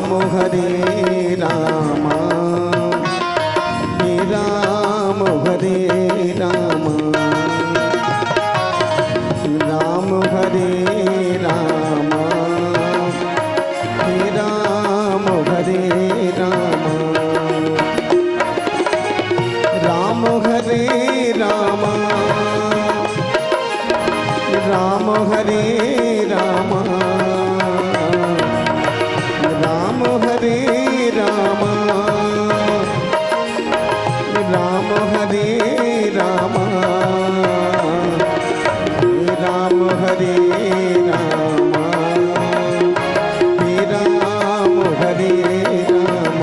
राम हरे राम राम हरे राम राम हरे राम राम हरे राम राम हरे राम राम हरे राम राम हरे राम राम हरे राम राम हरे राम राम हरे राम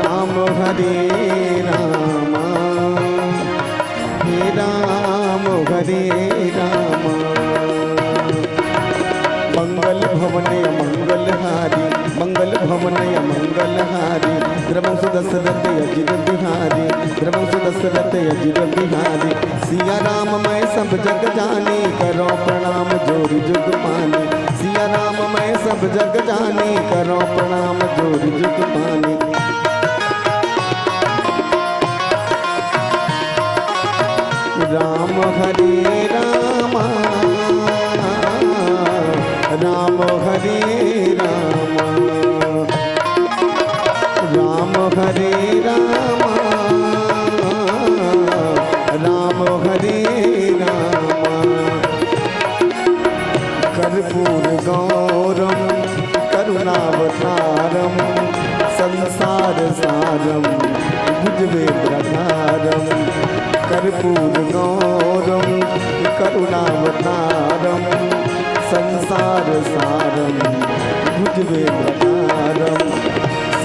राम हरे राम राम हरे राम मंगल भवने मंगलहारी मंगल भवने मंगलहारी द्रवंश दशरथ अजिर बिहारी द्रवंश दशरथ अजिर बिहारी सिया राम मैं सब जग जानी करो प्रणाम जोरी जुग पानी सिया राम मैं सब जग जानी करो प्रणाम जोरी जुग पानी राम हरे राम राम हरे राम राम हरे राम राम हरे राम कर्पूर गौरम करुणावतारम संसार सारम भुजगेन्द्रधारम कर्पूर गौरम करुणावतारम संसार सारम भुजगेन्द्रधारम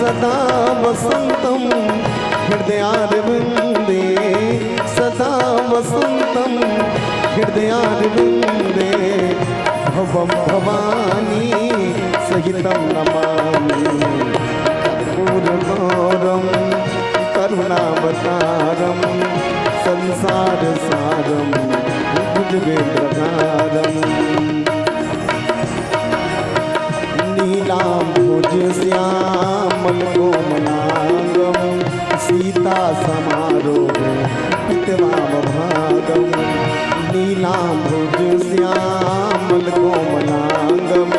सदा वसंतम हृदयारविंदे सदा वसंतम हृदयारविंदे भवम भवानी सहितं नमामि कर्पूर गौरम करुणावतारम संसार सारम भुजगेन्द्रधारम नीलाम्बुज श्यामल कोमलांगम सीता समारोह पितवाम भागम नीलाम्बुज श्यामल कोमलांगम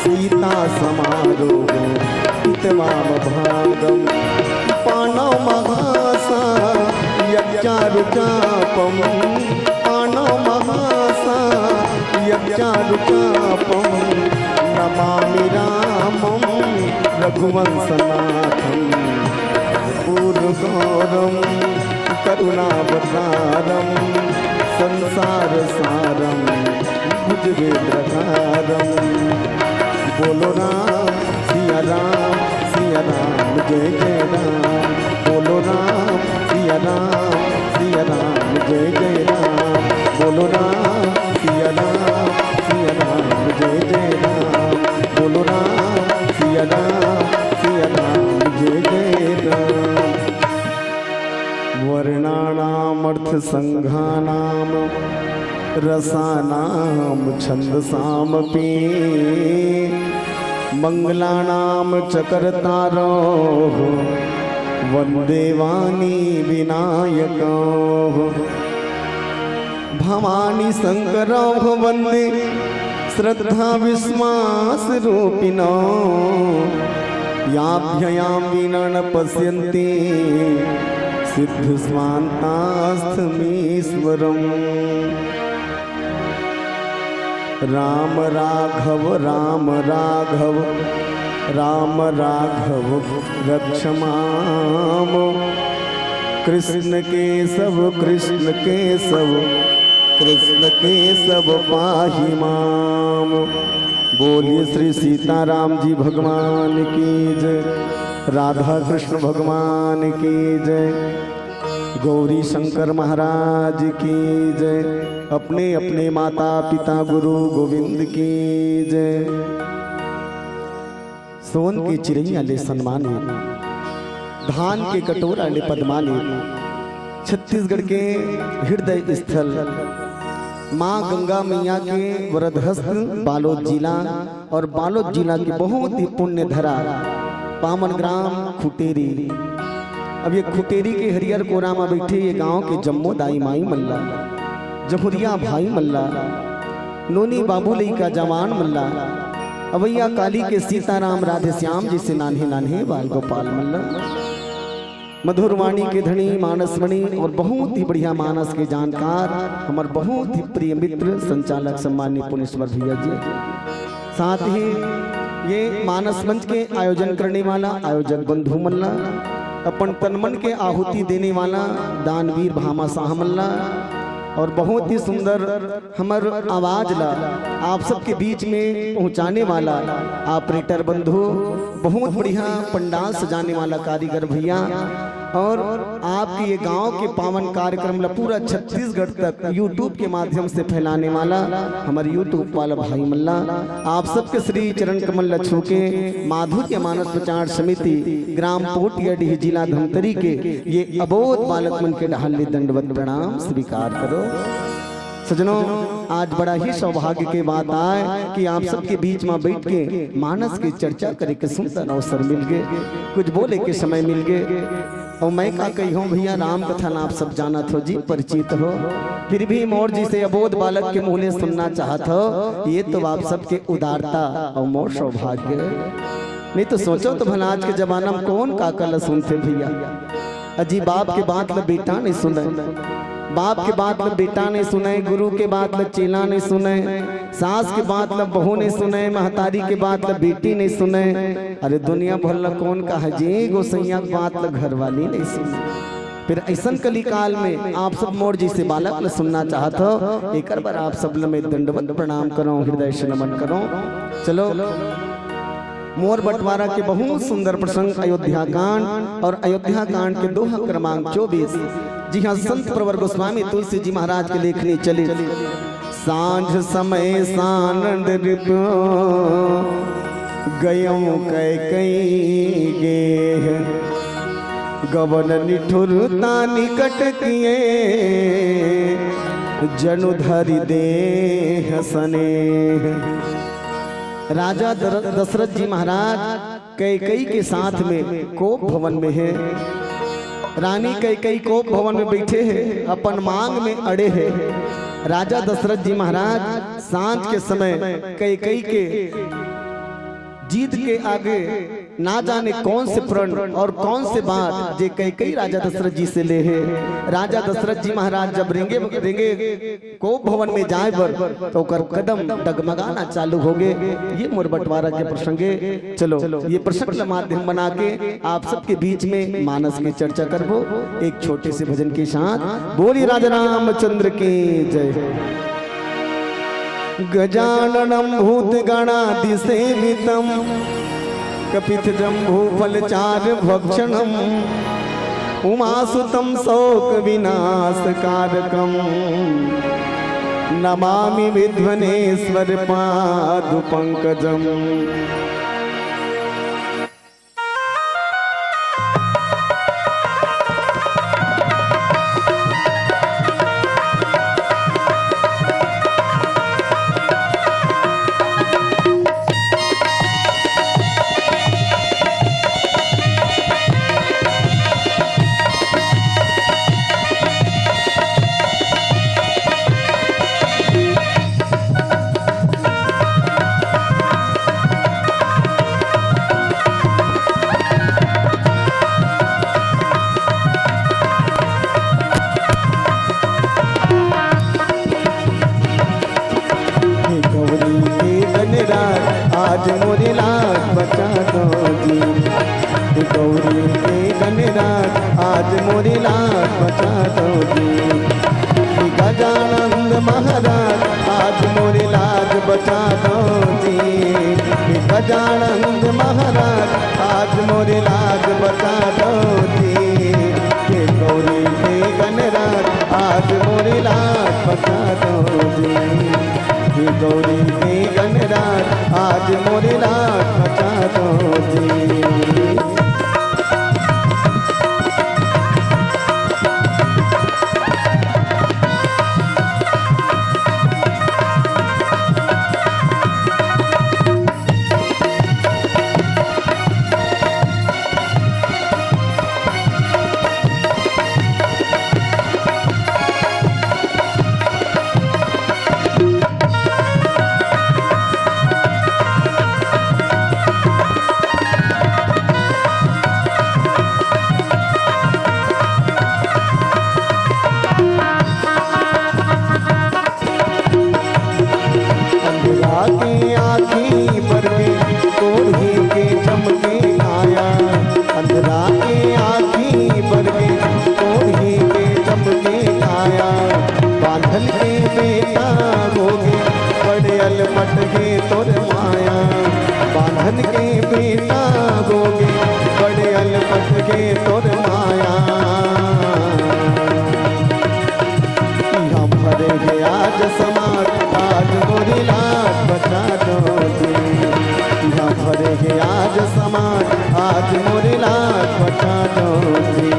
सीता समारोह पितवाम भागम पाणौ महासा यज्ञारुचापम पाणौ महासा यज्ञारुचापम नमामि रामं रघुवंशनाथं पूर्वगौरं करुणावतारं संसार सारं भुजगेन्द्रधारं बोलो राम सिया राम जय जय राम बोलो राम सिया राम जय जय राम बोलो राम सिया राम जय जय राम बोलो राम सिया राम जय जय राम वर्णानामर्थ संघानाम रसानाम छंदसामपि मंगलानाम चकरतारो वंदे वाणी विनायको भवानी शंकरो वंदे श्रद्धा विश्वास रूपिणो याभ्ययां विना न पश्यन्ति सिद्ध स्वान्तास्थमीश्वरम् राम राघव राम राघव राम राघव रक्ष माम कृष्ण केशव कृष्ण केशव पाहि माम। बोलिए श्री सीताराम जी भगवान की जय, राधा कृष्ण भगवान की जय, गौरी शंकर महाराज की जय, अपने अपने माता पिता गुरु गोविंद की जय। सोन की चिड़ैया ले सन्मानित, धान के कटोरा ले पद्मानित, छत्तीसगढ़ के हृदय स्थल माँ गंगा मैया के वरदहस्त बालोद जिला और बालोद जिला की बहुत ही पुण्य धरा पावन ग्राम खुटेरी। अब ये खुटेरी के हरियर कोरा में बैठे ये गांव के जम्मो दाई माई मल्ला, जहुरिया भाई मल्ला, नोनी बाबू लई का जवान मल्ला, अवैया काली के सीताराम राधे श्याम जी से नान्हे नान्हे बाल गोपाल मल्ला, मधुर वाणी के धनी मानसमणि और बहुत ही बढ़िया मानस के जानकार हमारे बहुत ही प्रिय मित्र संचालक सम्मानीय पुनेश्वर भैया जी। साथ ही ये मानस मंच के आयोजन करने वाला आयोजक बंधु मल्ला, अपन तनमन के आहुति देने वाला दानवीर भामा शाह मल्ला और बहुत ही सुंदर हमर आवाज ला आप सबके बीच में पहुंचाने वाला ऑपरेटर बंधु, बहुत बढ़िया पंडाल सजाने वाला कारीगर भैया और आपके ये गांव के पावन कार्यक्रम ला पूरा छत्तीसगढ़ तक यूट्यूब के माध्यम से फैलाने वाला हमारे यूट्यूब वाला भाई मल्ला, आप सबके श्री चरण कमल लच्छू के माधुर्य मानस प्रचार समिति ग्राम पोटियाडीह जिला धमतरी के ये अबोध बालक मन के ढाल दंडवत प्रणाम स्वीकार करो। सजनों, आज बड़ा ही सौभाग्य के बात आए कि आप सबके बीच में बैठ के मानस की चर्चा करे के सुंदर अवसर मिल गए, कुछ बोले के समय मिल गए। और मैं का कही हूँ भैया, राम कथा ना आप सब जानत हो जी, परिचित हो, फिर भी मोर जी से अबोध बालक के मुँह सुनना चाहत हो, ये तो आप सबके उदारता और मोर सौभाग्य। नहीं तो सोचो तो भला आज के जमाना में कौन का कल सुनते भैया। अजी बाप के बात ल बेटा नहीं सुने, बाप के बात ल बेटा नहीं सुने, गुरु के बात ल चेला नहीं सुने, सास के बात ल बहू नहीं सुने, महतारी के बात ल बेटी नहीं सुने, अरे दुनिया भर ल कौन का है जी, गोसैया के बात ल घर वाली नहीं सुने। फिर ऐसन कली काल में आप सब मोर जी से बालक ल सुनना चाहत हो, एक बार आप सब ल मैं दंडवत प्रणाम करो, हृदय से नमन करो। चलो, मोर बंटवारा के बहुत सुंदर प्रसंग अयोध्या कांड और अयोध्या कांड के दोहा क्रमांक 24। जी हाँ, संत प्रवर गोस्वामी तुलसी जी महाराज के लेखनी चले। सांझ समय सानंद गयों कई गे, गवन निठुरता निकट किए, जनु धरि दे हसने। राजा दशरथ जी महाराज कैकेयी के साथ में कोप भवन में है, रानी कैकेयी कोप भवन में बैठे हैं, अपन मांग में अड़े हैं। राजा दशरथ जी महाराज सांझ के समय कैकेयी के जीत के आगे ना जाने कौन से प्रण और कौन से बात जे कैकेयी राजा दशरथ जी से ले है। राजा दशरथ जी महाराज जब रेंगे कोप भवन में जाए बर तो कर कदम डगमगाना चालू हो गए। ये मोर बंटवारा के प्रसंगे। चलो ये प्रसंग माध्यम बना के आप सबके बीच में मानस की चर्चा करबो एक छोटे से भजन के साथ। बोली राजा रामचंद्र की जय। गजाननम भूतगणाधिसेवितम कपित जम्भू फलचार भक्षणम उमासुतम शोक विनाशकारकम नमामि विध्वनेश्वर पादु पंकजम। आज मोरी लाज बचा दो जी, गौरी के गणराज आज मोरी लाज बचा दो जी। गजानंद महाराज आज मोरी लाज बचा दो जी, गजानंद महाराज आज मोरी लाज बचा दो जी। गौरी के गणराज आज मोरी लाज बचा दो जी, गौरी के गणराज आज मोरी लाज बचा दो जी। आँखी पर के कोढ़ी के चमके काया, अंधरा के आँखी पर के कोढ़ी के चमके काया, बांधल के बेटा होगे बड़े अलमट के तोर माया, बांधन के बेटा होगे बड़े अलमट के तोर माया। यहाँ भरे है आज समाज, आज मोरी लाज बचा दो जी, यहाँ भरे है आज समाज, आज मोरी लाज बचा दो जी।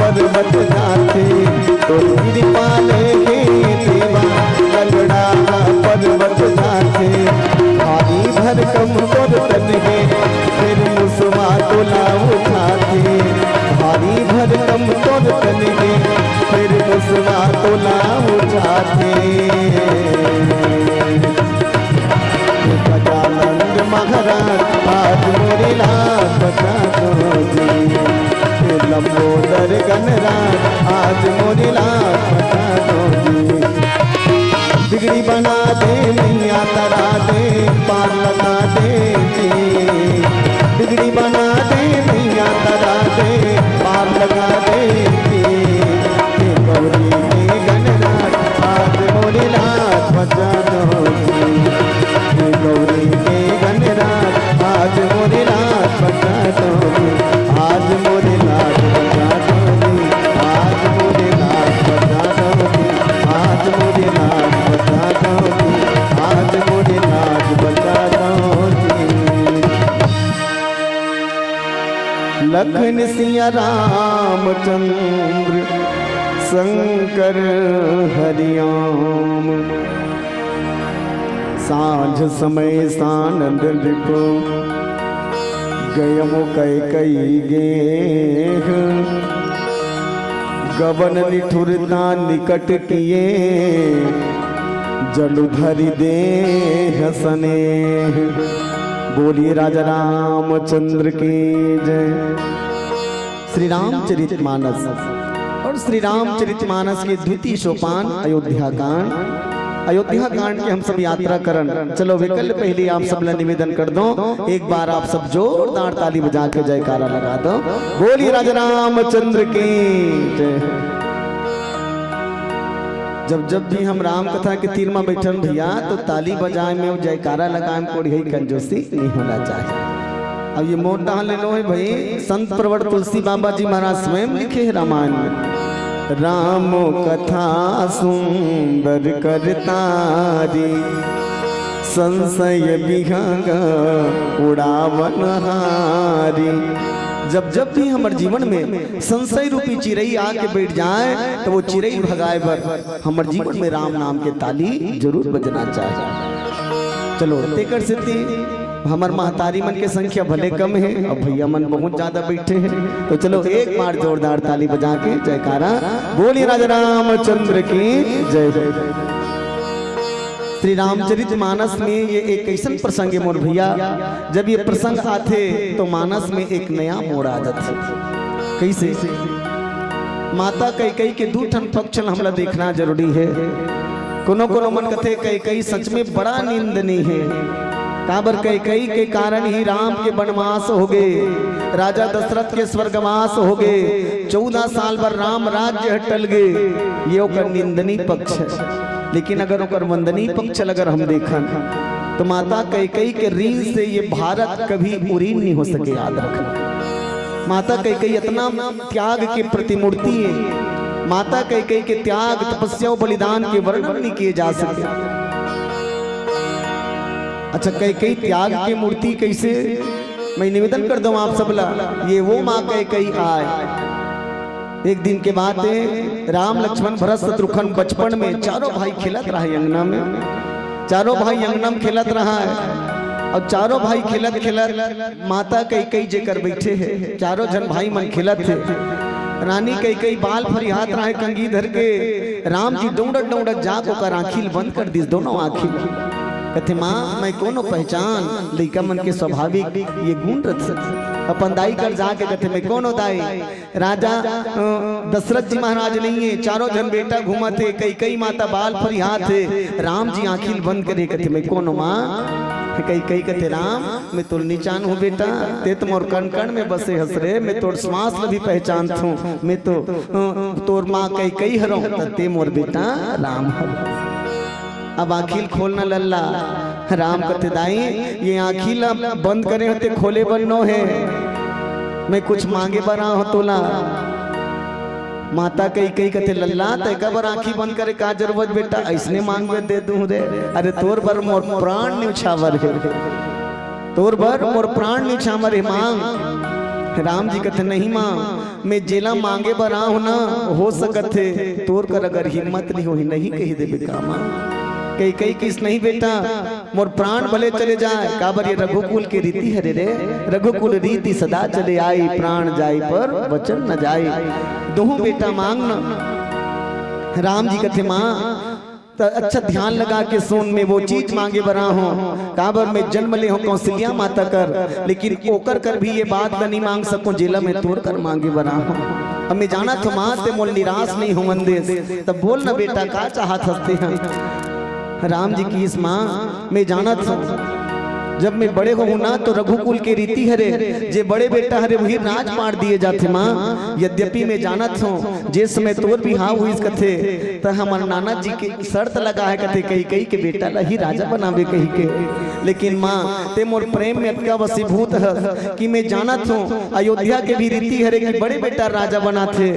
पर्वत जाते तो पाले के देवा, लंगड़ा पर्वत जाते भारी भरकम बर्तन है, फिर मुसवा तोला उठाते, भारी भरकम बर्तन है, फिर मुसवा तोला उठाते। गजानंद महाराज आज मोरी लाज बचा दो जी, लंबोदर गणराज आज मोरी लाज बचा दो जी। बिगड़ी बना दे मैया तरा दे पार लगा दे जी, बिगड़ी बना दे मैया तरा दे पार लगा दे जी। गौरी के गणराज आज मोरी लाज बचा दो जी, गौरी के गणराज आज मोरी लाज बचा दो जी, आज मोरी लाज बचा दो जी, आज मोरी लाज बचा दो जी, आज मोरी लाज बचा दो जी, आज मोरी लाज बचा दो जी। लखन सिया रामचंद्र शंकर हरियाम, साँझ समय सानंद लिपो गयमो कई गेह, गबन निठुरता निकट किए जलुधरि देह स्नेह। बोलिए राजा रामचंद्र की जय। श्री रामचरितमानस और श्री रामचरितमानस के द्वितीय सोपान अयोध्या कांड। अयोध्या कांड की हम सब यात्रा करन। चलो विकल्प पहले आप सब निवेदन कर दो, एक बार आप सब जोरदार ताली बजा के जयकारा लगा दो। बोलिए राजा रामचंद्र की जय। जब भी हम राम कथा के तीर में बैठन भैया तो ताली बजाए में और जयकारा लगाए में कोई कंजूसी नहीं होना चाहिए। अब ये मोटा ले लो है भाई, संत प्रवर तुलसी बाबा जी महाराज स्वयं लिखे है रामायण में, राम कथा सुंदर करतारी, संशय विहंग उड़ावन हारी। जब भी हमारे जीवन में संशय रूपी चिड़ई आके बैठ जाए तो वो चिड़ई भगाए पर हमारे जीवन में राम नाम के ताली जरूर बजना चाहिए। चलो तेकर सिद्धि हमार महतारी मन के संख्या भले कम है और भैया मन बहुत ज्यादा बैठे हैं, तो चलो एक बार जोरदार ताली बजा के जयकारा। बोलिए राजा रामचंद्र की जय। श्री रामचरितमानस में ये एक ऐसा प्रसंग है मोर भैया, जब ये प्रसंग आते तो मानस में एक नया मोड़ आ जाता। कैसे? माता कैकेयी के दू ठन पक्ष हमला देखना जरूरी है। कोनो मन कथे कैकेयी सच में बड़ा निंदनीय है। काबर कैकेयी के कारण ही राम के वनवास हो गए, राजा दशरथ के स्वर्गवास हो गए, 14 साल भर राम राज्य हटल गए। ये ओकर निंदनीय पक्ष है। लेकिन अगर ओकर वंदनीय पक्ष अगर हम देखन तो माता कैकेयी के ऋण से ये भारत कभी उरीन नहीं हो सके। याद रखना, माता कैकेयी इतना त्याग के प्रतिमूर्ति है। माता कैकेयी के त्याग, तपस्या और बलिदान के वर्णन नहीं किए जा सके। अच्छा कई त्याग की मूर्ति कैसे मैं निवेदन कर दूं आप सबला, ये वो माँ कई आए। एक दिन के बाद राम लक्ष्मण भरत शत्रुघ्न बचपन में चारों भाई खेलत रहा है अंगना में, चारों भाई अंगना में खेलत रहा है। और चारों भाई खेलत खेलत माता कई जेकर बैठे है, चारों जन भाई मन खेलत थे। रानी कई बाल फरियात रहे कंगी धर के, राम जी दौड़त जाक ओकर आँखिल बंद कर दी दोनों आँखिल। कहते माँ मैं कोनो पहचान, लइका मन के स्वाभाविक ये गुण रथ अपन दाई कर जाके कहते मैं कोनो दाई। राजा दशरथ जी महाराज नहीं है, चारों जन बेटा घूमा थे, कई माता बाल फरियात थे। राम जी आँखिल बंद करे कहते मैं कोनो माँ। कई कहते राम मैं तोर नीचान हूँ बेटा, ते तो मोर कण कण में बसे हसरे, मैं तोर श्वास भी पहचान थू, मैं तो तोर माँ कई हरो ते मोर बेटा राम हर। अब आखिल खोलना लल्ला, राम कहते दाई ये आखिल बंद करे होते खोले बनो है, मैं कुछ मांगे बना हो तोला। माता कई कहते लल्ला तैका बर आँखी बंद करे का जरूरत बेटा, ऐसने मांग में दे दूं रे। अरे तोर बर मोर प्राण न्यौछावर है, तोर बर मोर प्राण न्यौछावर है मांग। राम जी कहते नहीं माँ मैं जेला मांगे बर आऊँ ना हो सकत है, तोर कर अगर हिम्मत नहीं हो नहीं कही दे बेका माँ। कई किस नहीं बेटा मोर प्राण भले चले जाए, काबर ये रघुकुल की रीति है रे, रघुकुल रीति सदा चले आई, प्राण जाए पर वचन न जाए। दोहू बेटा मांगना। राम जी कहते माँ तो अच्छा ध्यान लगा के सुन, मैं वो चीज मांगे बना हूँ, काबर में जन्म ले हो कौशल्या माता कर, लेकिन ओकर कर भी ये बात नहीं मांग सकूं जेला में तोड़ कर मांगे बना हूँ। अब मैं जाना तो माँ ते मोल निराश नहीं हो मंदिर, तब बोल ना बेटा का चाहत हंसते हैं। राम जी की इस माँ मैं जाना था जब मैं बड़े हो ना तो रघुकुल के रीति हरे, जे बड़े बेटा हरे वही राज मार दिए जाते माँ। यद्यपि मैं जाना था जिस समय तोर भी हाँ हुई कथे तो हमारे नाना जी के शर्त लगा है कथे कई के बेटा ला ही राजा बनावे कही के, लेकिन माँ ते मोर प्रेम में अटका वसीभूत है कि मैं जाना था अयोध्या के भी रीति हरे कि बड़े बेटा राजा बना थे।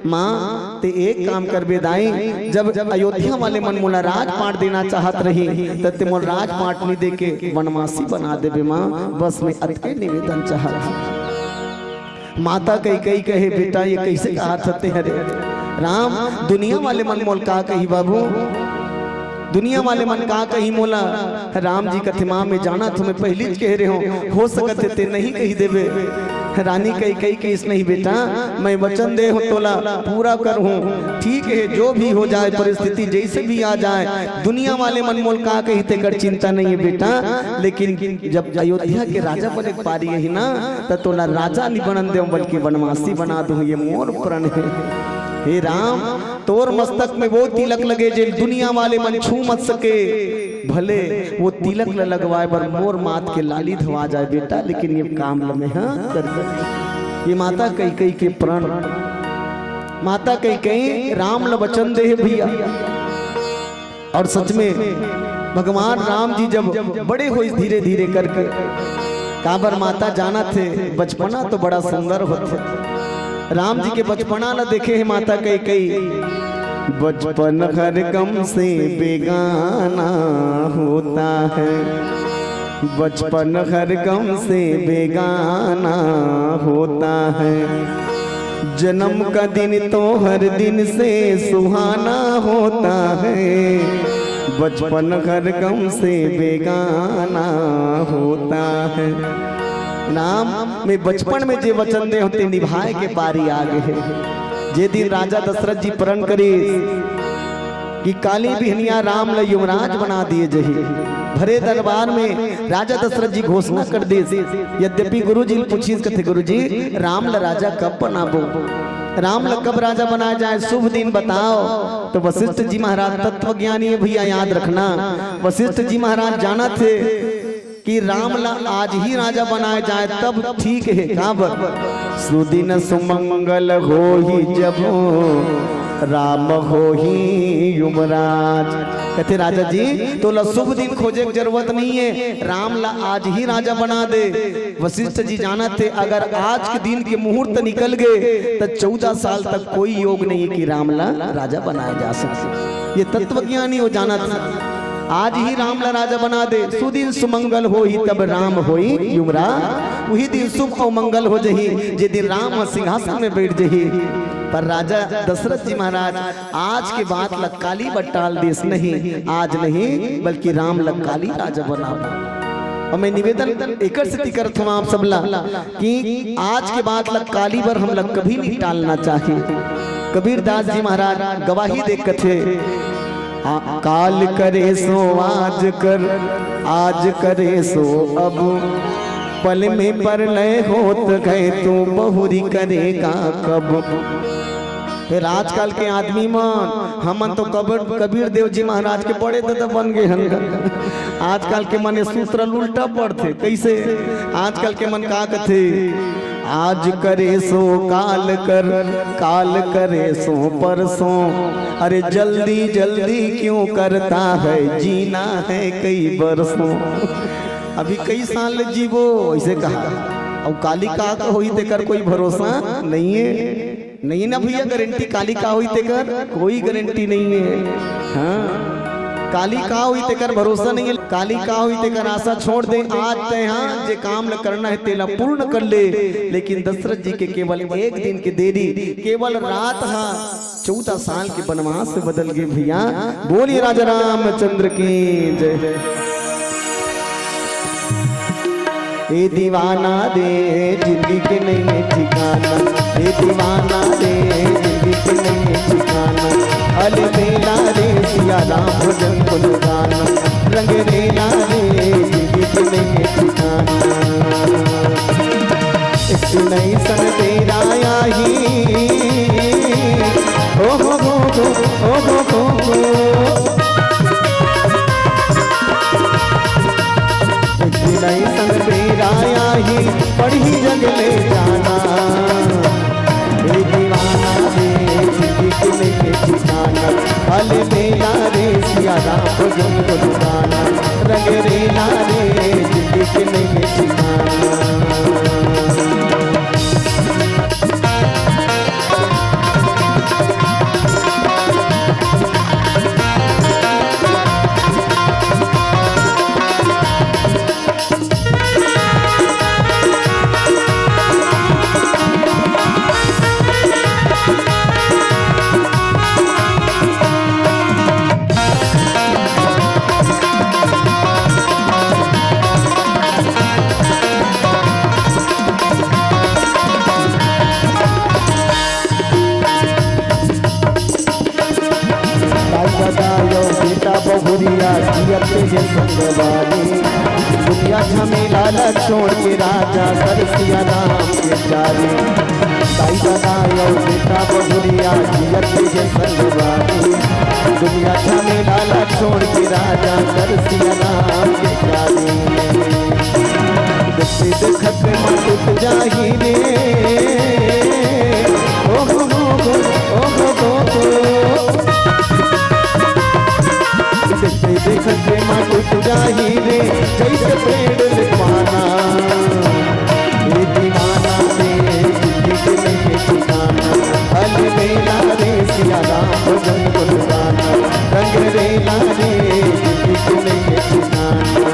माँ ते एक काम कर बेदाई, जब अयोध्या वाले मन मोला राज पाट देना चाहत रही तो ते मोल राज पाट नहीं दे के वनवासी बना दे माँ, बस मैं अतके निवेदन चाहत। माता कई कहे बेटा ये कैसे कहा सकते हरे राम, दुनिया वाले मन मोल का कही बाबू, दुनिया वाले मन का कही मोला। राम जी कथे माँ में जाना तुम्हें पहली कह रहे हो सकते ते नहीं कही देवे। रानी कई केस नहीं बेटा मैं वचन दे हो तोला पूरा कर हूँ, ठीक है जो भी हो जाए परिस्थिति जैसे भी आ जाए, दुनिया वाले मन मोल का कहते कर चिंता नहीं है बेटा, लेकिन जब अयोध्या के राजा बने पारी है ना तो तोला राजा नहीं बनन दे बल्कि वनवासी बना दूं, ये मोर प्रण है। हे राम तोर मस्तक में वो तिलक लगे जे दुनिया वाले मन छू मत सके, भले वो तिलक ल लगवाए बर मोर मात के लाली धवा जाए बेटा, लेकिन ये काम लमे हाँ कर। ये माता कई के प्रण, माता कई राम ल वचन दे भैया। और सच में भगवान राम जी जब बड़े हुए धीरे धीरे करके, काबर माता जाना थे बचपना तो बड़ा सुंदर होते, राम जी के बचपना न देखे है माता कई बचपन हर गम से बेगाना होता है, बचपन हर गम से बेगाना होता है, जन्म का दिन तो हर दिन से सुहाना होता है, बचपन हर गम से बेगाना होता है। नाम में बचपन में जे वचन दे होते निभाए के बारी आ गए है। जे दिन राजा दशरथ जी प्रण करे कि काली बिहनिया राम ल युवराज बना दिए जही, भरे दरबार में राजा दशरथ जी घोषणा कर दे। यद्यपि गुरु जी पूछिस कथे गुरु जी राम ल राजा कब बनाबो, राम ल कब राजा बनाया जाए, शुभ दिन बताओ। तो वशिष्ठ जी महाराज तत्व ज्ञानी है भैया याद रखना, वशिष्ठ जी महाराज जाना थे कि राम ला आज ही राजा बनाया जाए तब ठीक है। काबर सुदिन सुमंगल हो ही जब राम हो ही युवराज। कहते राजा जी तो ला शुभ दिन खोजे की जरूरत नहीं है, राम ला आज ही राजा बना दे। वशिष्ठ जी जाना थे अगर आज के दिन के मुहूर्त निकल गए तो 14 साल तक कोई योग नहीं है कि राम ला राजा बनाया जा सके। ये तत्वज्ञानी हो जाना था। आज ही राम ला राजा बना दे, सुदिन सुमंगल हो ही तब राम होई युमरा। वही दिन शुभ और मंगल हो जही जे दिन राम सिंहासन में बैठ जही। पर राजा दशरथ जी महाराज आज के बाद लक्काली बटाल देश नहीं, आज नहीं बल्कि राम लक्काली राजा बना। और मैं निवेदन एक करत हूँ आप सबला कि आज के बाद लक्काली पर हम लोग कभी नहीं टालना चाहिए। कबीर दास जी महाराज गवाही दे कथे, काल करे सो आज कर, आज करे सो अब, पल में परलय होत गए तू बहुरी करेगा कब। फिर आजकल के आदमी मन हमन तो कबीर देव जी महाराज के बड़े दादा बन गए हैं। आजकल के मन सूत्र उल्टा पड़ते कैसे, आजकल के मन का कथे, आज करे सो काल कर, काल करे सो परसों, अरे जल्दी जल्दी क्यों करता है, जीना है कई बरसों। अभी कई साल जीवो ऐसे कहा, और काली का होई तेकर कोई भरोसा नहीं है। नहीं ना भैया, गारंटी काली का हुई तेकर कोई गारंटी नहीं है। हाँ, काली का हुई तेकर भरोसा नहीं है, काली का हुई तेकर आशा छोड़ दे। आज ते हाँ जे काम न करना है तेला पूर्ण कर ले। लेकिन दशरथ जी के केवल एक दिन की देरी, केवल रात हाँ 14 साल के वनवास से बदल गए भैया। बोलिए राजा रामचंद्र की जय। ये दीवाना दे जिंदगी के नहीं है ठिकाना, ये दीवाना दे जिंदगी के नहीं है ठिकाना। अल मेला रे सिया राम भजन को गाना, रंग रेला रे जिंदगी के नहीं है ठिकाना। एक नई सन तेरा आई, ओ हो नहीं संग तेरा ही पढ़ी जग ले जाना। ये दीवाना रे जिंदगी के नहीं ठिकाना, हल मेला रे सिया राम भजन को गाना, रंग रेला रे जिंदगी के नहीं ठिकाना। बहुरिया जियते संगवानी, दुनिया झमेला न छोड़ के राजा सरसिया राम के चारी। ताई दादा यो बेटा बहुरिया जियते संगवानी, दुनिया झमेला न छोड़ के राजा सरसिया राम के चारी। देखते देखत मन टूट जाही रे, ओ देखते देखते माँ टूट जाही रे, जैसे पेड़ लिखवाना। ये दीवाना रे जिंदगी के नहीं ठिकाना, हल मेला रे सिया राम भजन को गाना, रंग रेला रे जिंदगी के नहीं ठिकाना।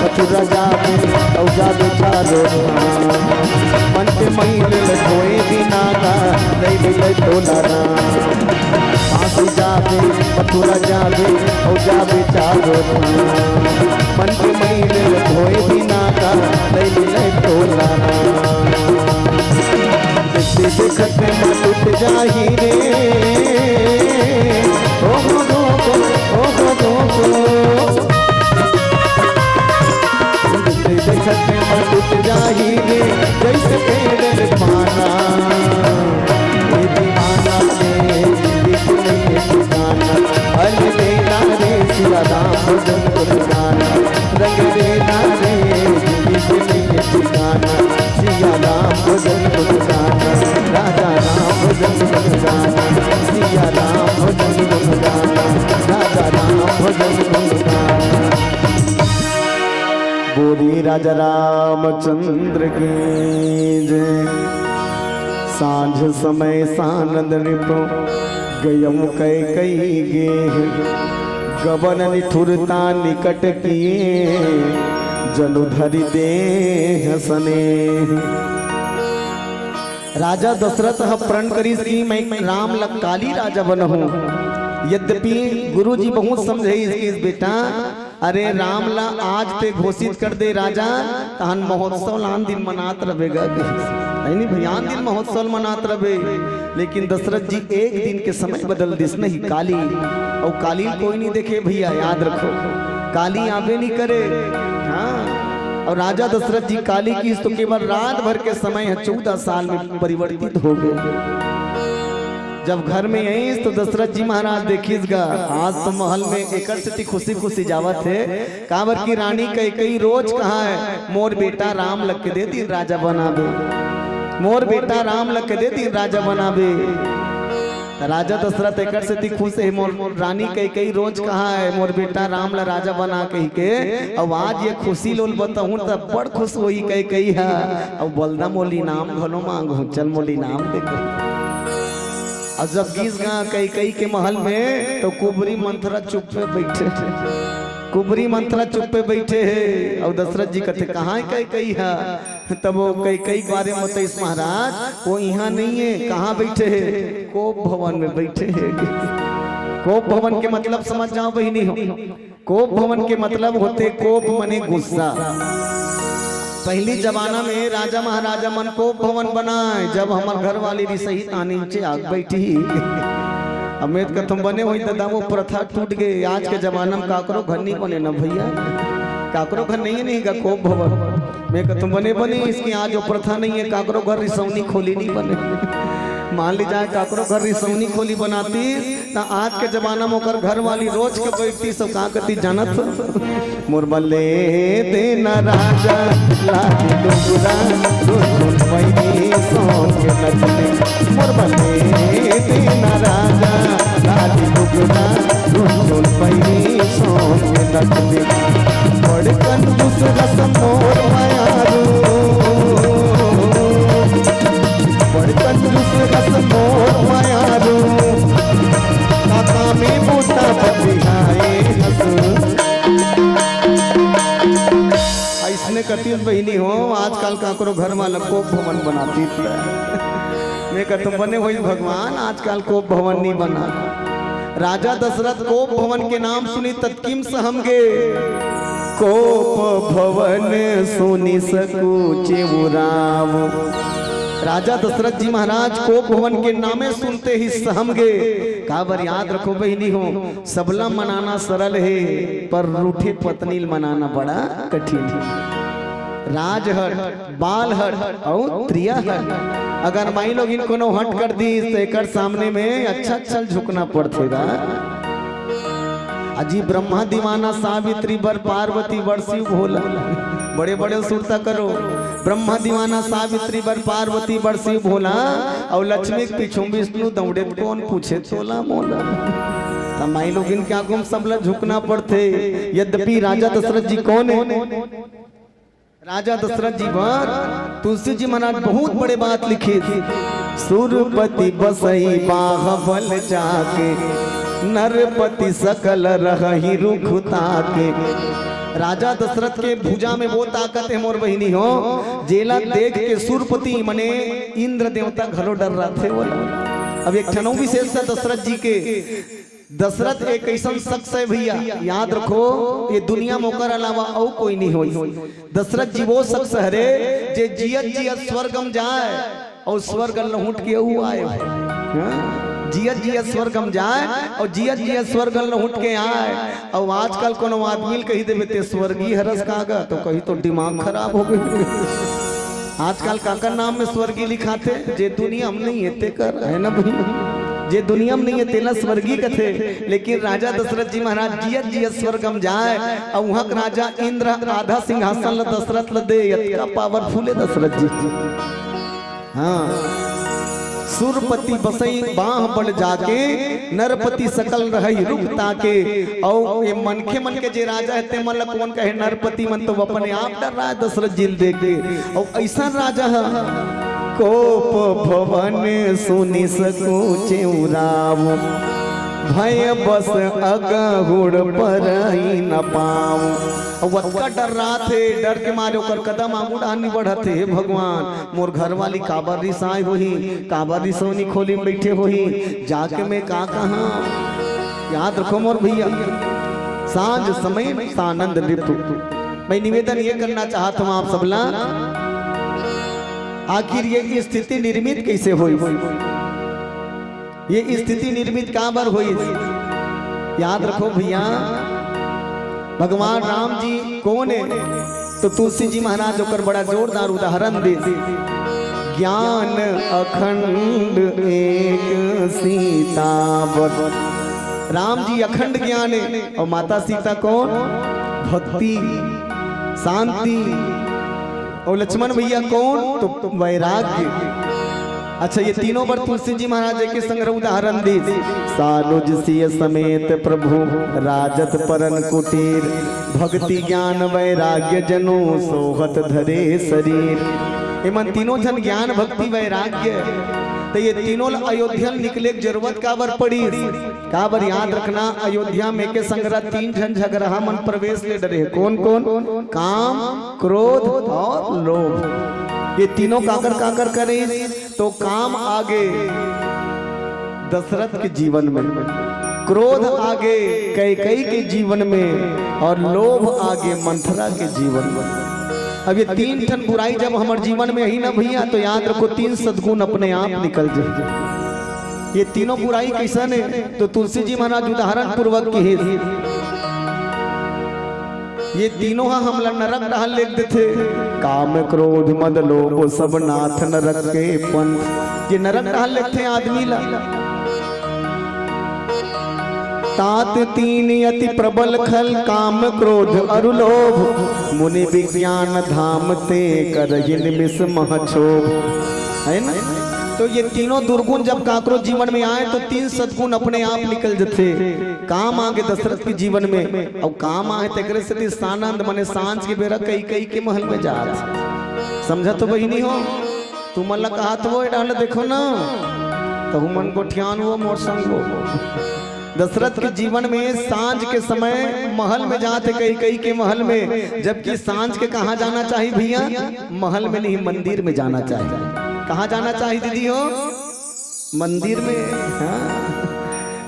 मथुरा जाबे औ जाबे चारो मन के महीने कोई बिना का नहीं मिले तोलाना। फांसी जाबे मथुरा जाबे औ जाबे चारो मन के महीने कोई बिना का नहीं मिले तोलाना। देखते देखत में टूट जाही रे, ओ देखत में टूट जाही रे, जैसे पेड़ पाना। ये दीवाना रे भजन गुण गाना, रंग देना रे जिंदगी में ठिकाना। सिया राम भजन गुण गाना, राजा राम भजन गुण गाना, सिया राम भजन गुण गाना, राजा राम भजन गुण गाना। बोली राजा रामचंद्र की जय। सांझ समय सानंद रिपो गयम कई गेह, गबन निठुरता निकट किए, जनुधरि देह स्नेह। राजा दशरथ प्रण करी कि मैं राम लंकाली राजा बनहूं। यद्यपि गुरु जी बहुत समझे इस बेटा, अरे राम ला आज ते घोषित कर दे राजा, तहन महोत्सव लान दिन मनात रहेगा नहीं भैया, दिन महोत्सव मनात रहे। लेकिन दशरथ जी एक दिन के समय बदल दिस नहीं काली, और काली कोई नहीं देखे भैया, याद रखो काली आवे नहीं करे। हाँ, और राजा दशरथ जी काली की तो केवल रात भर के समय है, 14 साल में परिवर्तित हो गए। जब घर में आई तो दशरथ जी महाराज देखिएगा, आज तो महल में एक से खुशी खुशी जावत है। कांवर की रानी कई रोज कहा है, मोर बेटा राम लग के दे दी राजा बनाबे, मोर बेटा राम लग के दे दी राजा बनाबे। राजा दशरथ एक से खुश है, मोर रानी कई रोज कहा है, मोर बेटा राम ला राजा बना कही के। अब आज ये खुशी लोल बताऊं तब बड़ खुश हुई कई है। अब बोलना मोली नाम घलो मांगो, चल मोली नाम देखो। और जब गीत गा कई के महल में, तो कुबरी मंथरा चुप पे बैठे, कुबरी मंथरा चुप पे बैठे है। और दशरथ जी कहते कहाँ कई है, तब वो कई बारे में बताइस महाराज, वो यहाँ नहीं है, कहाँ बैठे है, कोप भवन में बैठे है। कोप भवन के मतलब समझ जाओ बहिनी हो, कोप भवन के मतलब होते कोप मने गुस्सा। पहली जमाना में राजा महाराजा मन को भवन बनाए, जब हमार घर वाली भी सही नीचे आग बैठी। अमेत का तुम बने हुई दादा, वो प्रथा टूट गए। आज के जमाना में काकरो घर नहीं बने ना भैया, काकरो घर नहीं का कोप भवन में का तुम बने इसकी आज वो प्रथा नहीं है। काकरो घर रिसौनी खोली नहीं बने। मान ली जाए काकरो घर रिसौनी खोली बनाती, ना आज के जमाना में ओकर घर वाली रोज के बैठती, सब कहाँ करती जानत। मोर बल्ले देना राजा लागे डुगरा, रुन पैनी सोन के नचले। मोर बल्ले देना राजा लागे डुगरा, रुन पैनी सोन के नचले। बड़ कंजूस रस मोर मायारू, बड़ कंजूस रस मोर मायारू, काका में बूटा बतिहाए हंस। इसने कती बहिनी हो, आजकल काकरो घर वाला कोप भवन बनाती मैं कहता बने हुई भगवान, आजकल कोप भवन नहीं बना। राजा दशरथ कोप भवन के नाम सुनी तत्किम सहमगे, कोप भवन सुनी सकूचे उराव। राजा दशरथ जी महाराज कोप भवन के नामे सुनते ही सहम गए। काबर याद रखो बहिनी हो, सबला मनाना सरल है, पर रूठे पत्नी मनाना बड़ा कठिन है। राजहट, बालहट और त्रियाहट, अगर माई लोग इनको नो हट कर दी तो एक सामने में अच्छा चल झुकना पड़तेगा। अजी ब्रह्मा दीवाना, सावित्री बर पार्वती बर शिव भोला, बड़े बड़े सुरता करो। ब्रह्मा दीवाना, सावित्री बर पार्वती बर शिव भोला, और लक्ष्मी के पीछू विष्णु दौड़े, कौन पूछे तोला मोला। माई लोग इनके आगू में सबला झुकना पड़ते। यद्यपि राजा दशरथ जी कौन है? राजा दशरथ जी पर तुलसी जी महाराज बहुत बड़े बात लिखी थी। सुरपति बसई बाहबल जाके, नरपति सकल रही रुखता के। राजा दशरथ के भुजा में वो ताकत है मोर बहिनी हो, जेला देख के सुरपति मने इंद्र देवता घरों डर रहा थे। वो अब एक क्षणों विशेष था दशरथ जी के। दशरथ एक ऐसा शख्स है भैया, याद रखो, ये दुनिया में ओकर अलावा और कोई नहीं होई। दशरथ जी वो शख्स हरे जे जियत जियत स्वर्गम जाए और स्वर्ग लहुट के ऊ आए। जियत जियत स्वर्गम जाए और जियत जियत स्वर्ग लहुट के आए। और आजकल कोनो आदमी कही देवे ते स्वर्गीय हरस कागा, तो कही तो दिमाग खराब हो गई। आजकल काकर नाम में स्वर्गीय लिखा थे, जे दुनिया हम नहीं है कर है ना भाई। जे दुनिया में नहीं है तेला स्वर्गीय कथे। लेकिन राजा दशरथ जी महाराज जियत जियत स्वर्ग हम जाए और वहां के राजा इंद्र आधा सिंहासन ल दशरथ ल दे, इतना पावरफुल है दशरथ जी। हाँ, सुरपति बसई बाह बढ़ जाके नरपति सकल रही रुक ताके। और ये मनखे मन के जे राजा है ते मन कौन कहे नरपति मन तो अपने आप डर रहा है दशरथ जी देख के। और ऐसा राजा है कोप भवन सुनि सकू चेउराव, भय बस अगहुड़ पर ही न पाऊं। वत्का डर रहा थे, डर के मारे ओकर कदम आगुड़ा नहीं बढ़ते। हे भगवान मोर घर वाली काबर रिसाई होही, काबर रिसोनी खोली में बैठे होही, जाके मैं का कहा। याद रखो मोर भैया, सांझ समय सानंद ऋतु। मैं निवेदन ये करना चाहता हूँ आप सबला, आखिर ये स्थिति निर्मित कैसे हुई, ये स्थिति निर्मित कहां पर हुई। याद रखो भैया, भगवान राम जी कौन है तो तुलसी जी महाराज होकर बड़ा जोरदार उदाहरण दे। ज्ञान अखंड एक सीतावर, राम जी अखंड ज्ञान है और माता सीता कौन, भक्ति शांति। और लक्ष्मण भैया कौन तो वैराग्य। अच्छा, ये तीनों पर तुलसी जी महाराज के संग्रह उदाहरण दी। सानुज सिय समेत प्रभु राजत परन कुटीर, भक्ति ज्ञान वैराग्य जनो सोहत धरे शरीर। एमन तीनों जन ज्ञान भक्ति वैराग्य, तो ये तीनों अयोध्या निकले जरूरत काबर पड़ी। काबर याद रखना, अयोध्या में के संग्रह तीन जन झगड़ा मन प्रवेश ले डरे। कौन कौन, काम क्रोध और लोभ। ये तीनों काकर करे तो काम आगे दशरथ के जीवन में, क्रोध आगे कैकेयी के जीवन में, और लोभ आगे मंथरा के जीवन में। अब ये तीन ठन बुराई जब हमारे जीवन में ही ना भैया, तो याद रखो तीन सद्गुण अपने आप निकल जाए। ये तीनों बुराई कैसा ने तो तुलसी जी महाराज उदाहरण पूर्वक की है। ये तीनों हमला नरक डाल लिख देते, काम क्रोध मद लोभ सब नाथ नरक के पंथ। ये नरक डाल लिखते आदमी ला। तात तीन अति प्रबल खल, काम क्रोध अरु लोभ, मुनि विज्ञान धाम ते करहिन मिस महक्षोभ। है ना, तो ये तीनों दुर्गुण जब काकरो जीवन में आए तो तीन सद्गुण अपने आप निकल जाते। काम आगे दशरथ के जीवन में, और काम आए तेकरे से सानंद मने सांझ के बेरा कैकेयी के महल में जात। समझा तो बहिनी हो, तू मन कहा तो वो डाल देखो ना, तो मन गोठियान वो मोर संग वो। दशरथ के जीवन में सांझ के समय महल में जाते कैकेयी के महल में, जबकि सांझ के कहाँ जाना चाहिए भैया, महल में नहीं मंदिर में जाना चाहिए। कहाँ जाना चाहिए दीदी हो, मंदिर में। हाँ,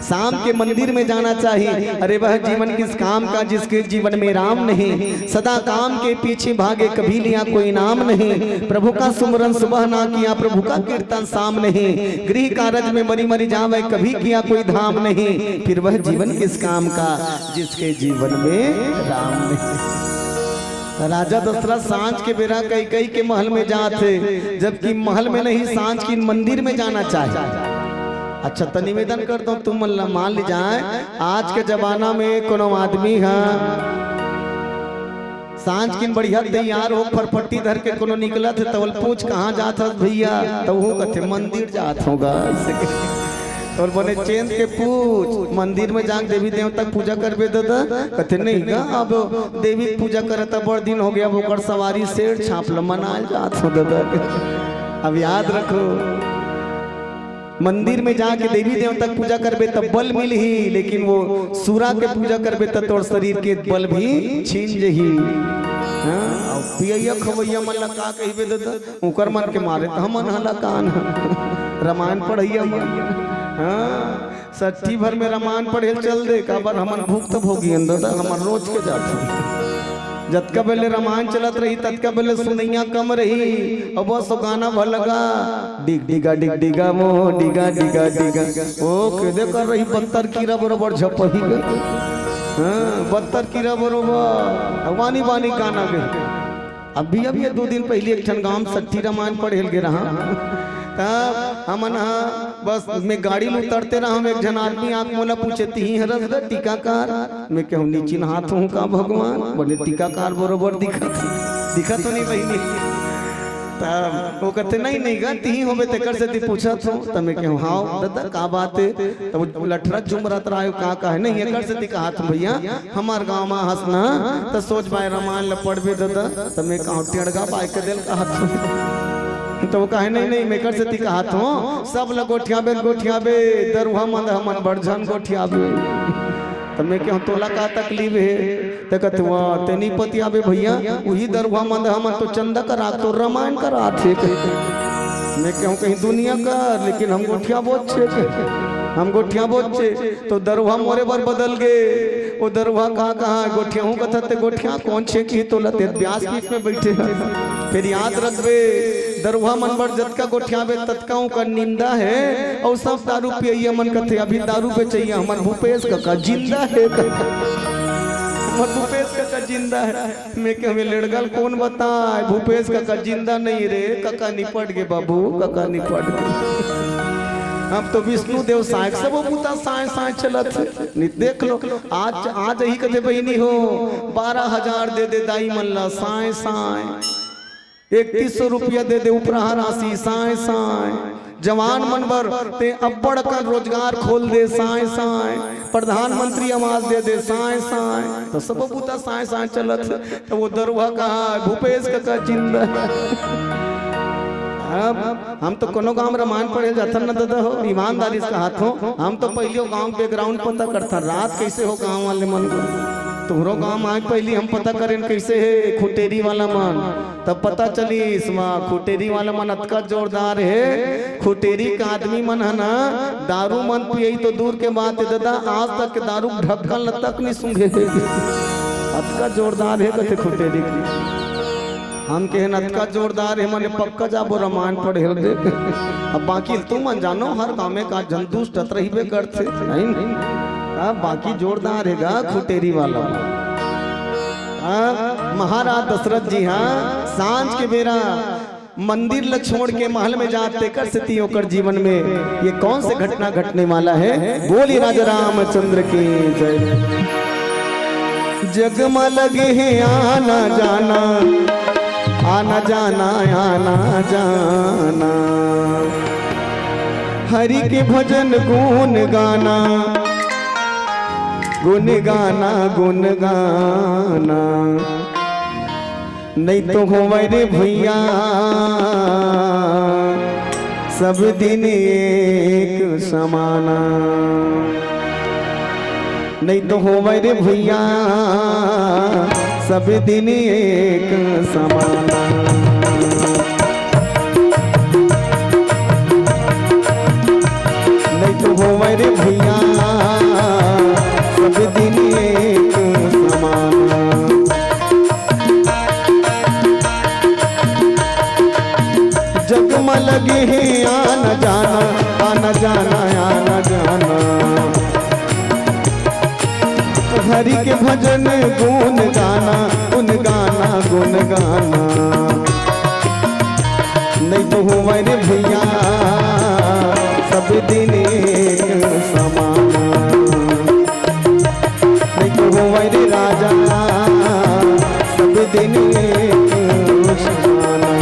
शाम के मंदिर में जाना चाहिए। अरे वह जीवन किस काम का जिसके जीवन में राम नहीं, सदा काम के पीछे भागे कभी लिया कोई नाम नहीं। प्रभु का सुमरन सुबह ना किया, प्रभु का कीर्तन शाम नहीं। गृह कारज में मरी मरी जावे कभी किया कोई धाम नहीं। फिर वह जीवन किस काम का जिसके जीवन में राम नहीं। राजा दशरथ सांझ के बेरा कैकेयी के महल में जाते, जबकि महल में नहीं सांझ की मंदिर में जाना चाहिए। अच्छा, तो निवेदन करता हूँ तुम मान ली जाए, आज के जमाना में कोनो आदमी है सांझ की बढ़िया तैयार हो, फरफट्टी धर के कोनो निकला थे तवल पूछ कहाँ जात भैया, तो वो कहते मंदिर जात होगा। और बोले चेंज के पूछ, मंदिर में जाके देवी देवता पूजा करबे दादा, कहते नहीं गा अब देवी पूजा करता बड़ दिन हो गया, वो सवारी शेर छाप ल मनाल जात हो दादा। अब याद रखो, मंदिर में जाके देवी देवता पूजा करबे तब बल मिल ही, लेकिन वो सूरा के पूजा करबे तब तोर शरीर के बल भी छीन जही। हाँ, पिया खवैया मन ला का कहिबे दादा, उकर मन के मारे तो हमन हला कान रामायण पढ़ैया मन। हाँ, सच्ची भर में रामायण पढ़े चल दे, काबर हमन भूख तो भोगी दादा, हमन रोज के जाते। जतका बेले रामायण चलत रही ततका बेले सुनैया कम रही, और बस गाना भर लगा डिग डिगा वो डिगा डिगा डिगा ओ केदे कर रही बत्तर कीड़ा बरोबर झपही गए। हाँ, बत्तर कीड़ा बरोबर वानी वानी गाना गए। अभी 2 दिन पहले एक ठन गांव सट्टी रामायण पढ़े गे रहा, तब हमन बस में गाड़ी में उतरते रहा। हम एक जन आदमी आंख मोला पूछे ती हरस ग टीकाकार मैं कहूँ नीचिन हाथ हूँ का भगवान बोले टीकाकार बरोबर दिखा तो नहीं बहनी। तब वो कहते नहीं नहीं गा ती होबे तेकर से पूछा तो तब मैं कहूँ हाँ दादा का बात है। तब लठरा चुम रहा रहा का है नहीं एकर से कहा तुम भैया हमार गाँव में हंसना तो सोच पाए रामायण ल पढ़बे दादा तब मैं कहूँ टेढ़गा बाइक के दिल का तो वो कहे नहीं नहीं मेकर से कहा तो सब लोग गोठियाबे दरुहा मंद हमन बड़झन गोठियाबे। तब मैं कहूँ तोला का तकलीफ है तो कहते वाह तेनी पति आबे भैया वही दरुहा मंद हमन तो चंदा करा तो रामायण करा थे। मैं कहूँ कहीं दुनिया का लेकिन हम गोठिया बहुत छे तो दरुहा मोरे बार बदल गए। वो दरुहा कहाँ गोठिया हूँ कथा गोठिया कौन छे की तो लते ब्यास बीच में बैठे फिर याद रखबे दरुहा मन बड़ जतका गोठियाबे तत्काओं का निंदा है और सब दारू पिए मन कथे अभी दारू पे चाहिए हमार भूपेश का जिंदा है भूपेश का जिंदा है। मैं क्या हमें लड़गल कौन बताए भूपेश का जिंदा नहीं रे काका निपट गए बाबू काका निपट गए। अब तो विष्णु देव सायक सब मुता साय चलत देख लो आज ही कथे बहनी हो 12,000 दे दाई मल्ला साय 3100 रुपया दे उपराह राशि साय जवान मनबर ते अब्बड़ का रोजगार खोल दे साय प्रधानमंत्री आवास दे साय तो सब बूता साय चलत। तो वो दरुहा कहा भूपेश का जिंदा। अब हम तो कोनो गांव रामायण पढ़े जाता न दादा हो ईमानदारी से हाथ हो हम तो पहले गांव बैकग्राउंड पता करता रात कैसे हो गांव वाले मन को तुम्हारो गांव आज पहले हम पता करें कैसे है खुटेरी वाला मन तब पता चली इसमें खुटेरी वाला मन अतका जोरदार है। खुटेरी का आदमी मन है ना दारू मन पिए तो दूर के बात है दादा आज तक दारू ढक्कन तक नहीं सूंघे अतका जोरदार है कहते खुटेरी की। हम के अतका जोरदार है मैंने पक्का जाबो रामायण पढ़े अब बाकी तुम अनजानो हर गाँव में का जंतुष्ट रही करते नहीं बाकी जोरदार है खुटेरी वाला। महाराज दशरथ जी हाँ सांझ के बेरा मंदिर ल छोड़ के महल में जाते कर स्थिति होकर जीवन में ये कौन से घटना घटने वाला है। बोली राजा रामचंद्र की जय। जग में लगे है आना जाना आना जाना आना जाना हरि के भजन गुण गाना गुन गाना नहीं तो हो रे भैया सब दिन एक समाना नहीं तो हो रे भैया सब दिन एक समाना। नहीं तो हो रे भैया सब दिन एक समाना। जग में लगे हैं आना जाना आना जाना आना जाना हरि के भजन गुण गाना गुण गाना नहीं तो हो रे भैया सब दिन एक समाना। रे राजा सब दिन समाना।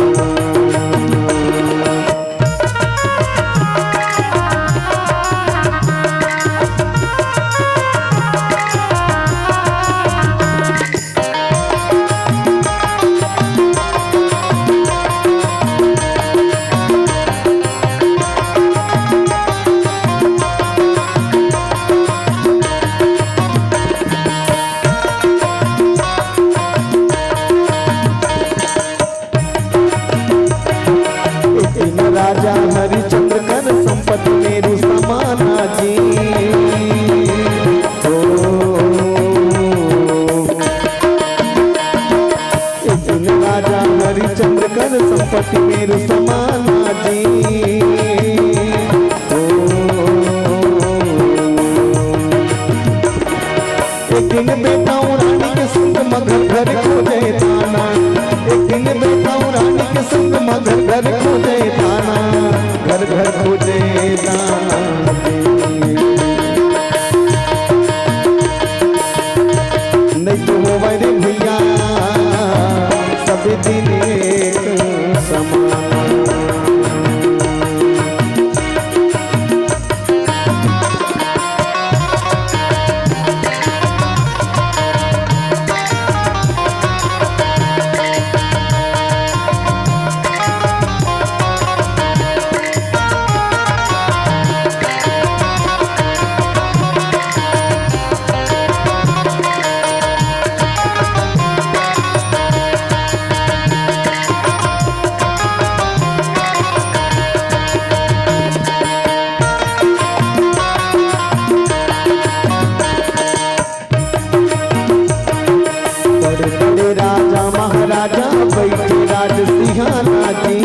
राजा हरिचंद्र कर संपत्ति मेरू समाना जी राजा हरिचंद्र कर संपत्ति मेरू समाना जी एक दिन बेटा रानी के संग मगर घर को जय थाना एक दिन बेटा रानी के संग मगर घर को जय थाना नहीं तो हो रे भैया सब दिन एक समान। राजा महाराजा बैठे राज सिंहाना जी,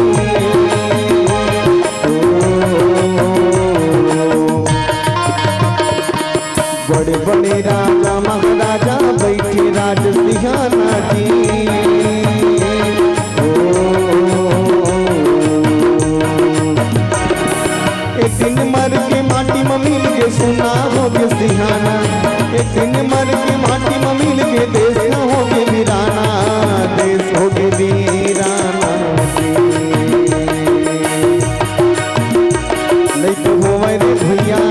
बड़े बड़े राजा महाराजा बैठे राज सिंहाना जी। एक दिन मर के माटी में मिल के सुना हो गए सिंहाना, एक दिन मर के माटी में मिल के देश न हो गए वीराना, देश हो गए वीराना। नहीं तो हो रे भैया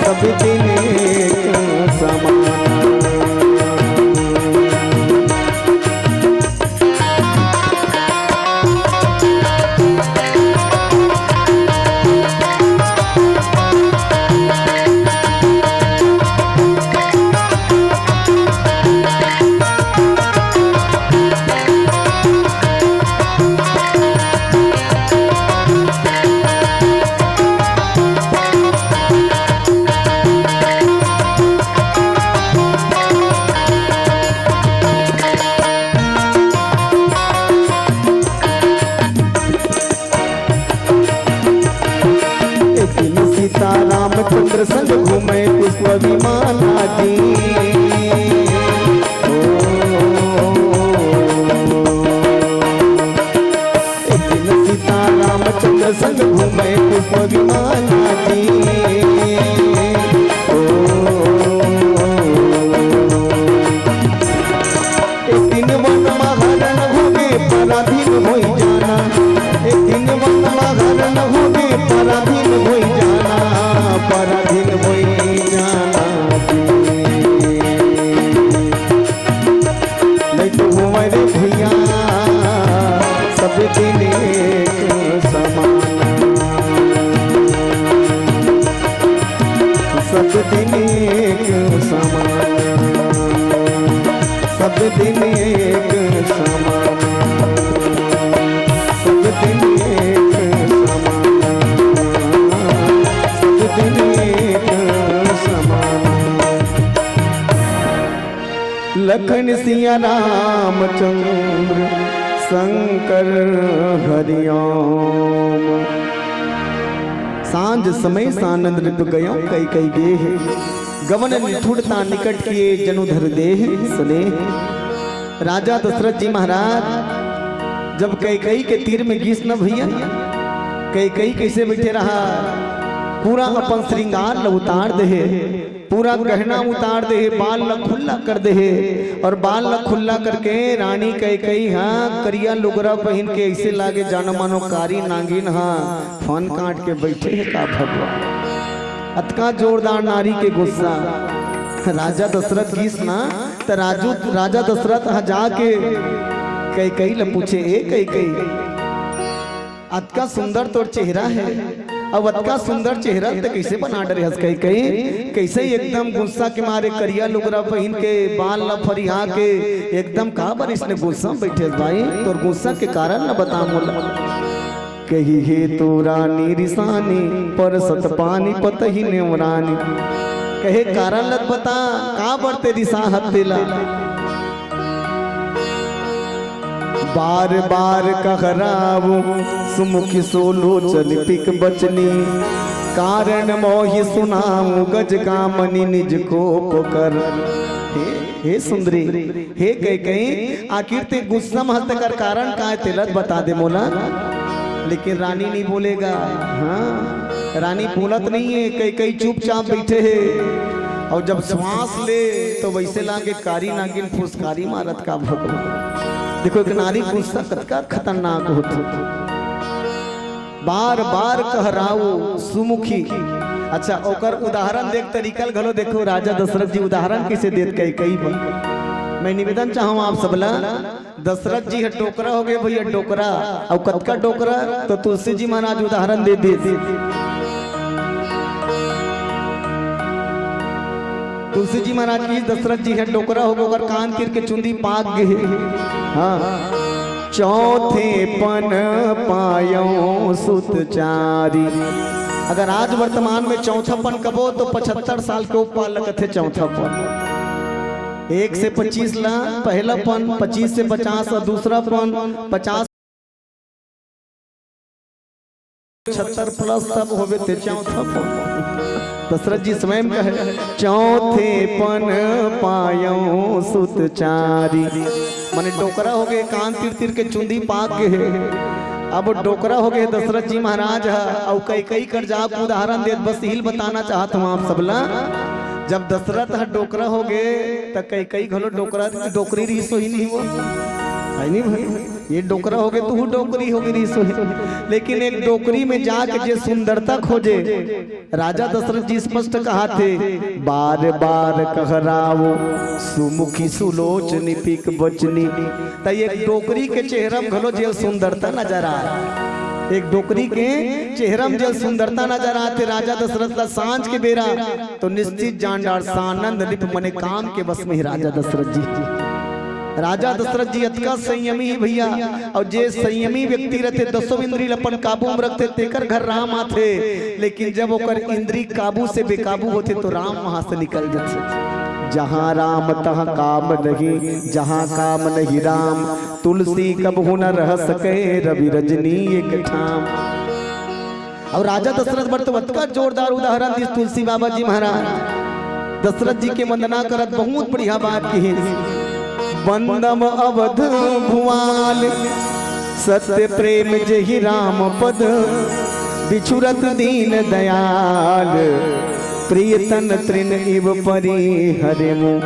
सब दिन एक समान। सीता रामचंद्र संग घूमे पुष्प विमाना जी। एक दिन सीता रामचंद्र संग घूमे पुष्प विमाना जी। एक दिन वन महारण हो गए पराधीन हो जाना, एक दिन वन महारण हो गए पराधीन हो जाना, पराधीन हो जाना। नहीं तो हो रे भैया सब दिन एक समान, सब दिन एक समान, सब दिन एक समान, सब दिन एक समान, सब दिन एक समान। लखन सिया रामचंद्र शंकर हरिओम। सांझ समय सानंद ऋतु गयो कई कई गेह, गवन निठुरता निकट किए जनुधर देह स्नेह। राजा दशरथ जी महाराज जब कई के तीर में गीस न भैया, कई कैसे बैठे रहा, पूरा अपन श्रृंगार ल उतार दे, पूरा गहना उतार दे, बाल ल खुल्ला कर दे, और बाल ल खुल्ला करके रानी कई हाँ करिया लुगरा पहन के ऐसे लागे जानो मानो कारी नागिन हाँ फन काट के बैठे है का भगवान। अतका जोरदार नारी के गुस्सा। राजा दशरथ गीस ना तो राजा दशरथ जाके कई ल पूछे ए कई अतका सुंदर तोर चेहरा है, अब अतका सुंदर चेहरा तो कैसे बना डरे हंस कई कैसे एकदम गुस्सा के मारे करिया लुगरा पहन के बाल न फरिया के एकदम का बर इसने गुस्सा बैठे भाई, तोर गुस्सा के कारण न बता मोला। कही हे तो रानी रिसानी पर सत पानी पतही नेवरानी, कहे कारण लत बता का बढ़ते रिसा हत्तेला। बार बार कहरावो सुमुखी सोलो चल पिक बचनी, कारण मोहि सुनाऊं गज का मनी निज को पुकर। हे सुंदरी हे कई आखिर ते गुस्सा महत कर कारण का है तिलत बता दे मोला। लेकिन रानी नहीं बोलेगा, हाँ रानी बोलत नहीं है, कई चुपचाप बैठे है। और जब श्वास ले तो वैसे लागे कारी नागिन फुसकारी मारत का भगवान। देखो एक नारी गुस्सा कतका खतरनाक होती, बार बार कहराओ सुमुखी। अच्छा ओकर उदाहरण देख तरीका घलो देखो, राजा दशरथ जी उदाहरण किसे देत कई बार। मैं निवेदन चाहूँ आप सबला, दशरथ जी है टोकरा हो गए भैया टोकरा, और कतका टोकरा तो तुलसी जी महाराज उदाहरण दे दी। तुलसी जी महाराज की दशरथ जी है टोकरा हो गए, कान तीर के चुंदी पाक गए। हाँ चौथे पन पायो सुतचारी। अगर आज वर्तमान में चौथा पन कबो तो 75 साल के ऊपर थे चौथा पन। 1 से 25 ला पहला पन, 25 से 50 और दूसरा पन, 50 76 प्लस तब होवे थे चौथा पन। दशरथ जी स्वयं कहे चौथे पन पायो सुतचारी, माने डोकरा हो गए, कान तीर तीर के चुंदी पाक गए। अब डोकरा हो गए दशरथ जी महाराज और कई कर जाप उदाहरण दे, बस हिल बताना चाहता हूँ आप सबला। जब दशरथ डोकरा हो गए तो कई घलो डोकरा डोकरी रही सो ही नहीं हुआ नहीं भाई, ये डोकरा हो गए तो डोकरी हो गई सो। लेकिन एक डोकरी में जाके जे सुंदरता खोजे, राजा दशरथ जी स्पष्ट कहा थे बार बार कहराओ सुमुखी सुलोचनी पिक बचनी। तो एक डोकरी के चेहरा में घलो जे सुंदरता नजर आ, एक डोकरी के चेहरा में जल सुंदरता नजर आते राजा दशरथ ला सांझ के बेरा तो निश्चित जान डार सानंद लिप मने काम के बस में ही राजा दशरथ जी। राजा दशरथ जी अतका संयमी ही भैया, और जे संयमी व्यक्ति रहते 10 इंद्रिय अपन काबू में रखते तेकर घर राम आते। लेकिन जब ओकर इंद्रिय काबू से बेकाबू होते तो राम वहां से निकल जाते। जहाँ राम तहाँ काम नहीं, जहाँ काम नहीं राम, तुलसी कबहू न रह सके रवि रजनी एक ठाम। और राजा दशरथ बर्तवत का जोरदार उदाहरण दिस तुलसी बाबा जी महाराज दशरथ जी के वंदना करत बहुत बढ़िया बात की। वंदम अवध भुआल सत्य प्रेम जहि राम पद, बिछुरत दीन दयाल प्रियतन तृण इव परि हरे मुँह।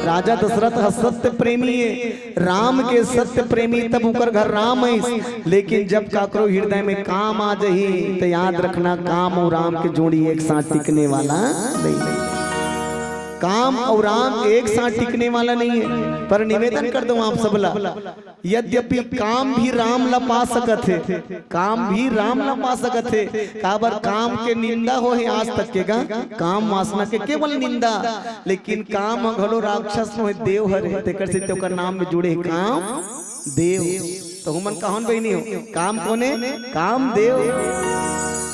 राजा दशरथ सत्य प्रेमी है, राम के सत्य प्रेमी तब उकर घर राम है। लेकिन जब काकरो हृदय में काम आ जाही तो याद रखना काम और राम के जोड़ी एक साथ टिकने वाला नहीं। काम और राम एक साथ टिकने वाला नहीं है। पर निवेदन कर दूं आप सबला, यद्यपि काम भी राम ला पा सकत है, काम भी राम ला पा सकत है। काबर काम के निंदा हो है आज तक के गा, काम वासना के केवल निंदा। लेकिन काम घलो राक्षस हो देव हरे, तेकर से तो नाम में जुड़े काम देव। तो हुमन कहन बहनी हो काम कोने, काम देव।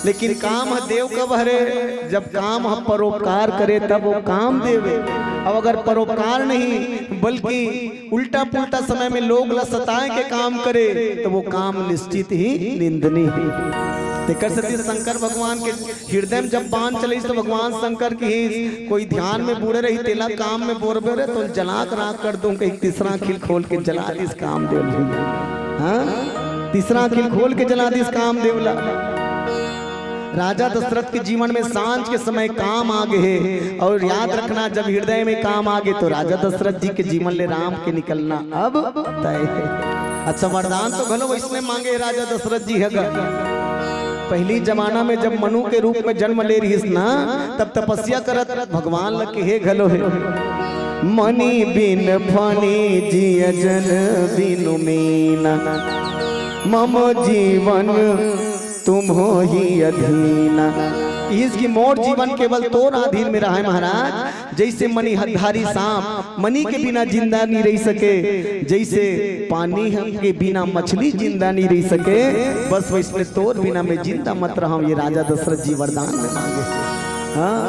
लेकिन काम है देव कब हरे, जब काम है परोपकार करे तब वो काम देवे। अब अगर परोपकार नहीं बल्कि उल्टा पुल्टा समय में लोग ला सताए के काम करे तो वो काम निश्चित ही निंदनीय है। तेकर सती शंकर भगवान के हृदय में जब बाण चले तो भगवान शंकर की कोई ध्यान में बूढ़े रही तेला काम में बोर बोरे तो जलाक राख कर दूं कहीं तीसरा खिल खोल के जला दिस काम देव। हाँ तीसरा खिल खोल के जला दिस काम देवला। राजा दशरथ के जीवन में सांझ के समय काम आ गए, और याद रखना जब हृदय में काम आ गए तो राजा दशरथ जी के जीवन ले राम के निकलना अब तय है। अच्छा वरदान तो घलो इसने मांगे राजा दशरथ जी है। पहली जमाना में जब मनु के रूप में जन्म ले रही ना तब तपस्या करत भगवान लगे हे घलो है मणि बिन फनी जिय जन बिनु मीना, मम जीवन तुम हो ही अधीना। इसकी मोर जीवन केवल तोर अधीन में रहा है महाराज। जैसे मणि हथधारी सांप मणि के बिना जिंदा नहीं रह सके, जैसे पानी के बिना मछली जिंदा नहीं रह सके, बस वैसे तोर बिना मैं जिंदा मत रहा हूँ। ये राजा दशरथ जी वरदान में मांगे। हाँ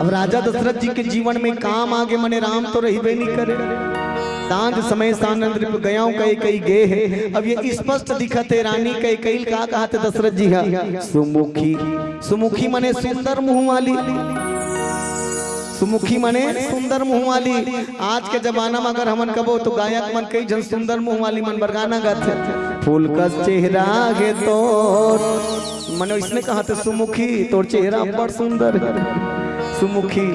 अब राजा दशरथ जी के जीवन में काम आगे मने राम तो रही नहीं करे। सांझ समय सानंद गया कई गे है। अब ये स्पष्ट दिखत है रानी कई का कहा थे दशरथ जी है सुमुखी। सुमुखी मने सुंदर मुंह वाली, सुमुखी मने सुंदर मुंह वाली। आज के जमाना में अगर हमन कबो तो गायक मन कई जन सुंदर मुंह वाली मन बरगाना गाते। फूल का चेहरा गे तोर मनो इसने कहा थे सुमुखी तोर चेहरा बड़ सुंदर। सुमुखी।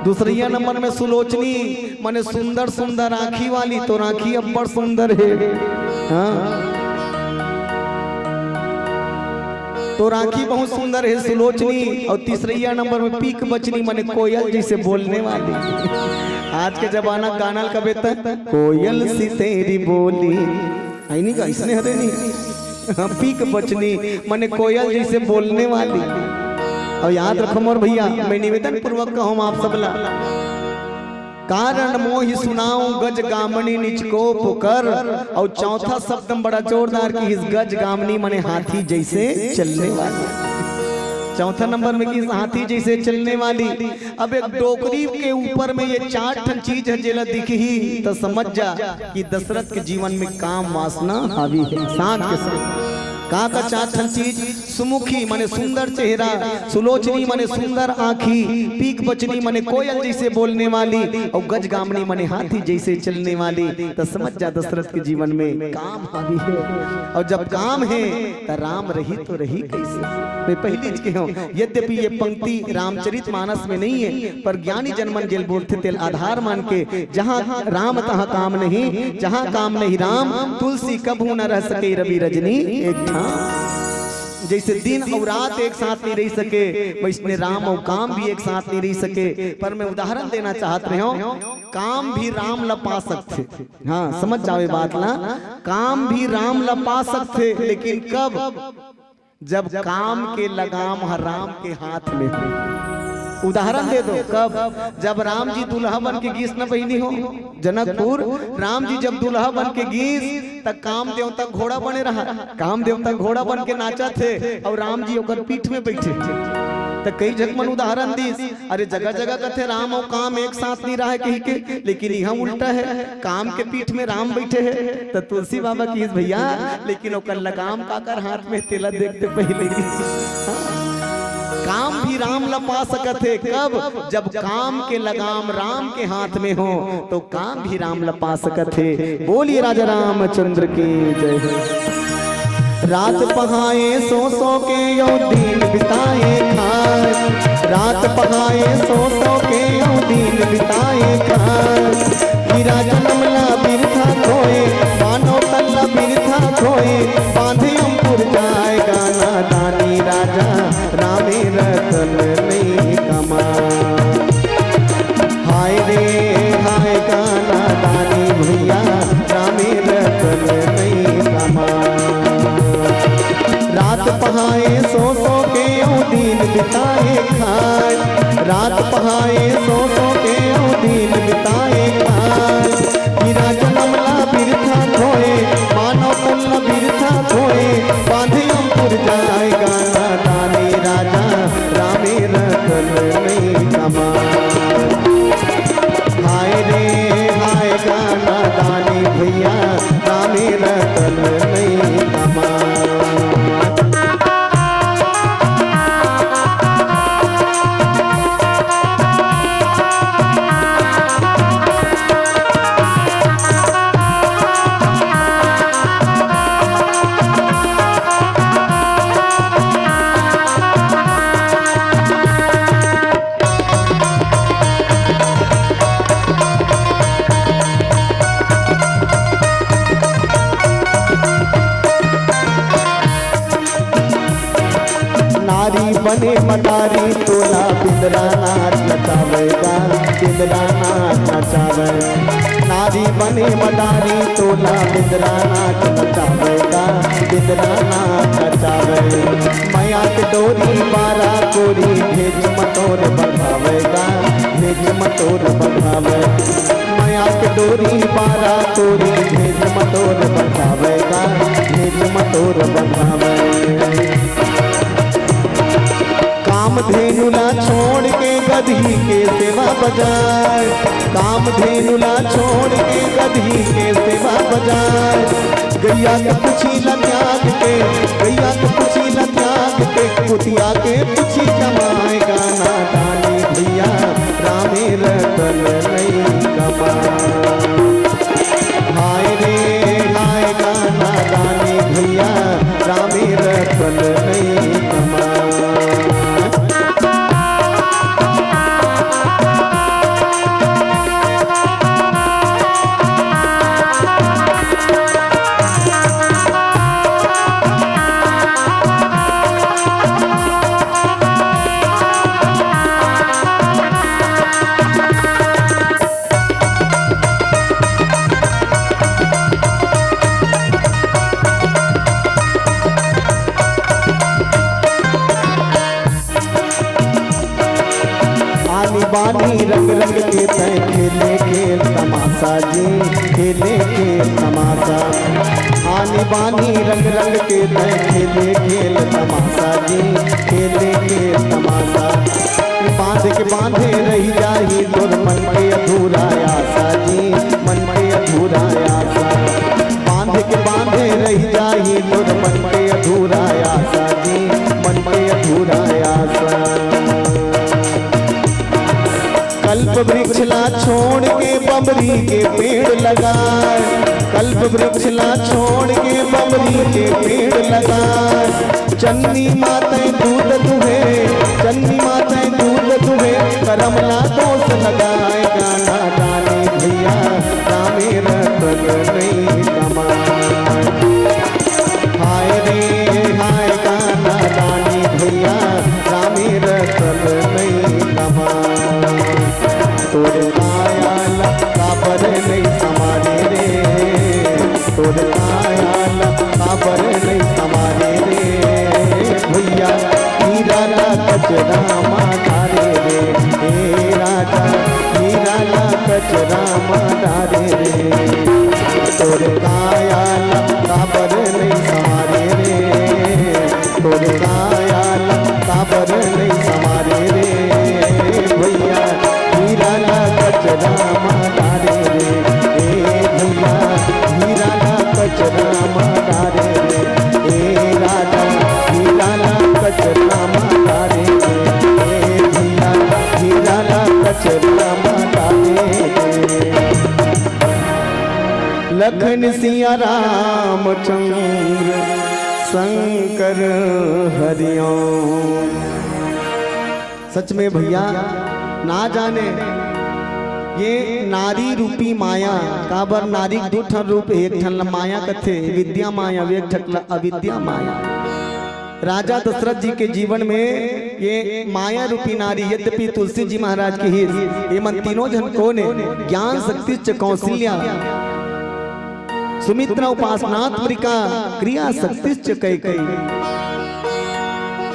दूसरिया नंबर में सुलोचनी माने सुंदर सुंदर आँखी वाली, तो आँखी अब बड़ सुंदर है। हाँ तो राखी बहुत सुंदर है सुलोचनी। और तीसरिया नंबर में पीक बचनी माने कोयल जैसे बोलने वाली। आज के जमाना गाना का बेटा कोयल सी तेरी बोली आई नहीं का इसने हरे नहीं। पीक बचनी माने कोयल जैसे बोलने वाली। और याद रखो मोर भैया, मैं निवेदन पूर्वक कहूँ आप सबला, कारण मोहि सुनाऊं गज गामनी निचको पुकर। और चौथा शब्द बड़ा जोरदार की, इस गज गामनी माने हाथी जैसे चलने वाली। चौथा नंबर में किस हाथी जैसे चलने वाली। अब एक टोकरी के ऊपर में ये 4 ठन चीज है जेला दिखही तो समझ जा कि दशरथ के जीवन में काम वासना हावी है। सांग के साथ का 4 ठन चीज, सुमुखी माने सुंदर चेहरा, सुलोचनी माने सुंदर आँखी, पीक बचनी माने कोयल जैसे बोलने वाली, और गज गामनी माने हाथी जैसे चलने वाली। तो समझ जा दशरथ के जीवन में काम हावी है। और जब काम है तो राम रही तो रही कैसे। मैं पहले के हूँ, यद्यपि ये पंक्ति रामचरितमानस में नहीं है, पर ज्ञानी जनमन जेल बोलते तेल आधार मान के, जहाँ राम तहाँ काम नहीं, जहाँ काम नहीं राम, तुलसी कबू न रह सके रवि रजनी एक ठाम। जैसे दिन और रात एक साथ नहीं रह सके, वैसे राम और काम भी एक साथ नहीं रह सके। पर मैं उदाहरण देना चाहत रहे हूँ, काम भी राम लपा सकते। हाँ समझ जाओ बात ना, काम भी राम लपा सकते, लेकिन कब, जब काम के लगाम राम के हाथ में हो। उदाहरण दे दो, कब, जब राम जी दुल्हा बन के गीस न बहनी हो जनकपुर। राम जी जब दुल्हा बन के गीस तक काम देवता घोड़ा बने रहा, काम देवता घोड़ा बन के नाचा थे और राम जी ओकर पीठ में बैठे। तो कई जगमन उदाहरण दी। अरे जगह जगह कहते राम और काम एक साथ नहीं रहा कहीं के, लेकिन यहाँ उल्टा है, काम के पीठ में राम बैठे हैं। तो तुलसी बाबा की भैया, लेकिन ओकर लगाम काकर हाथ में तेला देखते पहले। काम भी राम लपा सकते, कब, जब काम के लगाम राम के हाथ में हो तो काम भी राम लपा सकते। बोलिए राजा रामचंद्र की जय। रात पहाए सो के यो दिन बिताए खाए, रात पहाए सो के यो दिन बिताए खाए। हीरा जनमला बिरथा खोए, मानो तल्ला बिरथा खोए, बांधे अंकुर जाए गाना दानी राजा रामे रतन नहीं कमा। हाय रे हाय गाना दानी भैया रामे रतन नहीं कमा। रात पहाए सो के ओ दिन बिताए खाए, रात पहाए सो के ओ दिन बिताए खाए। हीरा जनमला बिरथा खोए, मानो तल्ला बिरथा खोए, बांधे अंकुर जाए गाना दानी राजा रामे रतन नहीं कमा। हाय रे हाय गाना दानी भैया रामे रतन नहीं कमा। बने मदारी तोला बिंदरा नाच नचावेगा, बिंदरा नाच नचावे। नारी बने मदारी तोला बिंदरा नाच नचावेगा, बिंदरा नाच नचावे। माया के डोरी बारा कोरी भेज मटोर बढ़ावेगा, भेज मटोर बढ़ावे। माया के डोरी बारा कोरी भेज मटोर बढ़ावेगा, भेज मटोर बढ़ावे। काम धेनुला छोड़ के गधी के सेवा बजाए, काम धेनुला छोड़ के गधी के सेवा बजाए। गैया के पूछी ल त्याग के, गैया के पूछी ल त्याग के, कुतिया के पूछी कमाए गाना दानी भैया रामे रतन नहीं कमा। हाय रे हाय गाना दानी भैया रामे रतन नहीं कमा। तय खेले खेल तमाशा जी, खेले खेल तमाशा। आनी बानी रंग रंग के तय खेले खेल तमाशा जी, खेले खेल तमाशा। बांध के बांधे रही जाही तोर मन के अधूरा आशा जी, मन के अधूरा आशा। बांध के बांधे रही जाही तोर मन के अधूरा आशा जी, मन के अधूरा आशा। कल्प वृक्ष ला छोड़ के बबरी के पेड़ लगाए, कल्प वृक्ष ला छोड़ के बबरी के पेड़ लगाए। चन्नी माते दूध दुहे, चन्नी माते दूध दुहे, करमला दोष लगाए। गाना गाने भैया रामे रतन नहीं कमाए, हाय रे हाय गाना गाने भैया रामे रतन नहीं कमाए। तोरे काया काबर नहीं समारे रे, तोरे काया काबर नहीं समारे रे भैया। हीरा ला कचरा मारे रे, हे राजा हीरा ला कचरा मारे रे। तोरे काया काबर नहीं समारे रे, तोरे काया काबर नहीं समारे रे भैया। हीरा ला कचरा मारे रे, हे भैया हीरा ला कचरा मारे रे, हे राजा हीरा ला कचरा मारे रे, हे भैया हीरा ला कचरा मारे रे। लखन सिया रामचंद्र शंकर हरिओम। सच में भैया ना जाने ये नारी रूपी माया काबर नारी दो ठन रूप एक ठन माया कथे, विद्या माया एक ठन अविद्या माया। राजा दशरथ जी के जीवन में ये माया रूपी नारी, यद्यपि तुलसी जी महाराज की ही ये मन तीनों जन को ने ज्ञान शक्ति च कौशल्या सुमित्रा उपासनात्मरिका क्रिया शक्ति च कैकेयी।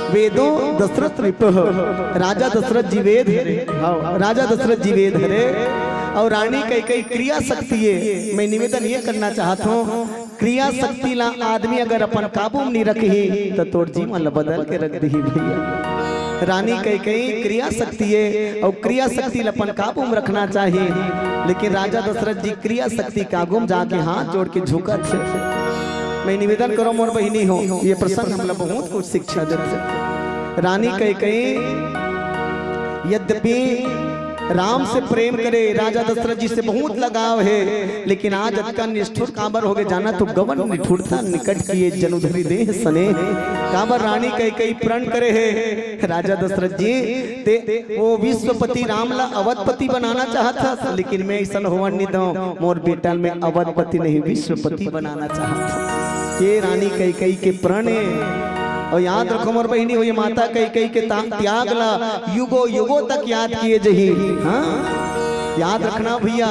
वेदों दशरथ रिपह, राजा दशरथ जी वेद हरे, राजा दशरथ जी वेद हरे और रानी कैकेयी क्रिया शक्ति है। मैं निवेदन ये करना चाहता हूँ, क्रिया शक्ति ला आदमी अगर अपन काबू में नहीं रखी तो तोड़ जीवन बदल के रख दी भैया। रानी कैकेयी क्रिया शक्ति है और क्रिया शक्ति अपन काबू में रखना चाहिए, लेकिन राजा दशरथ जी क्रिया शक्ति काबू में जाके हाथ जोड़ के झुका थे। मैं निवेदन करो मोर बहिनी हो, ये प्रसंग हमला बहुत कुछ शिक्षा देते। रानी कैकेयी यद्यपि राम से प्रेम करे, राजा दशरथ जी से बहुत लगाव है, लेकिन आज अतका निष्ठुर काबर हो गए जाना तो गवन निठुरता निकट किए जनुधरी देह सने। काबर रानी कैकेयी प्रण करे है राजा दशरथ जी ते वो विश्वपति राम ला अवधपति बनाना चाहता था, लेकिन मैं ऐसा होवन नहीं दो मोर बेटा में अवधपति नहीं विश्वपति बनाना चाहता। ये रानी कैकेयी के प्रण है। और याद रखो मोर बहिनी हो, ये माता कैकेयी के त्याग ला युगो युगो तक याद किए जही। हाँ याद रखना भैया,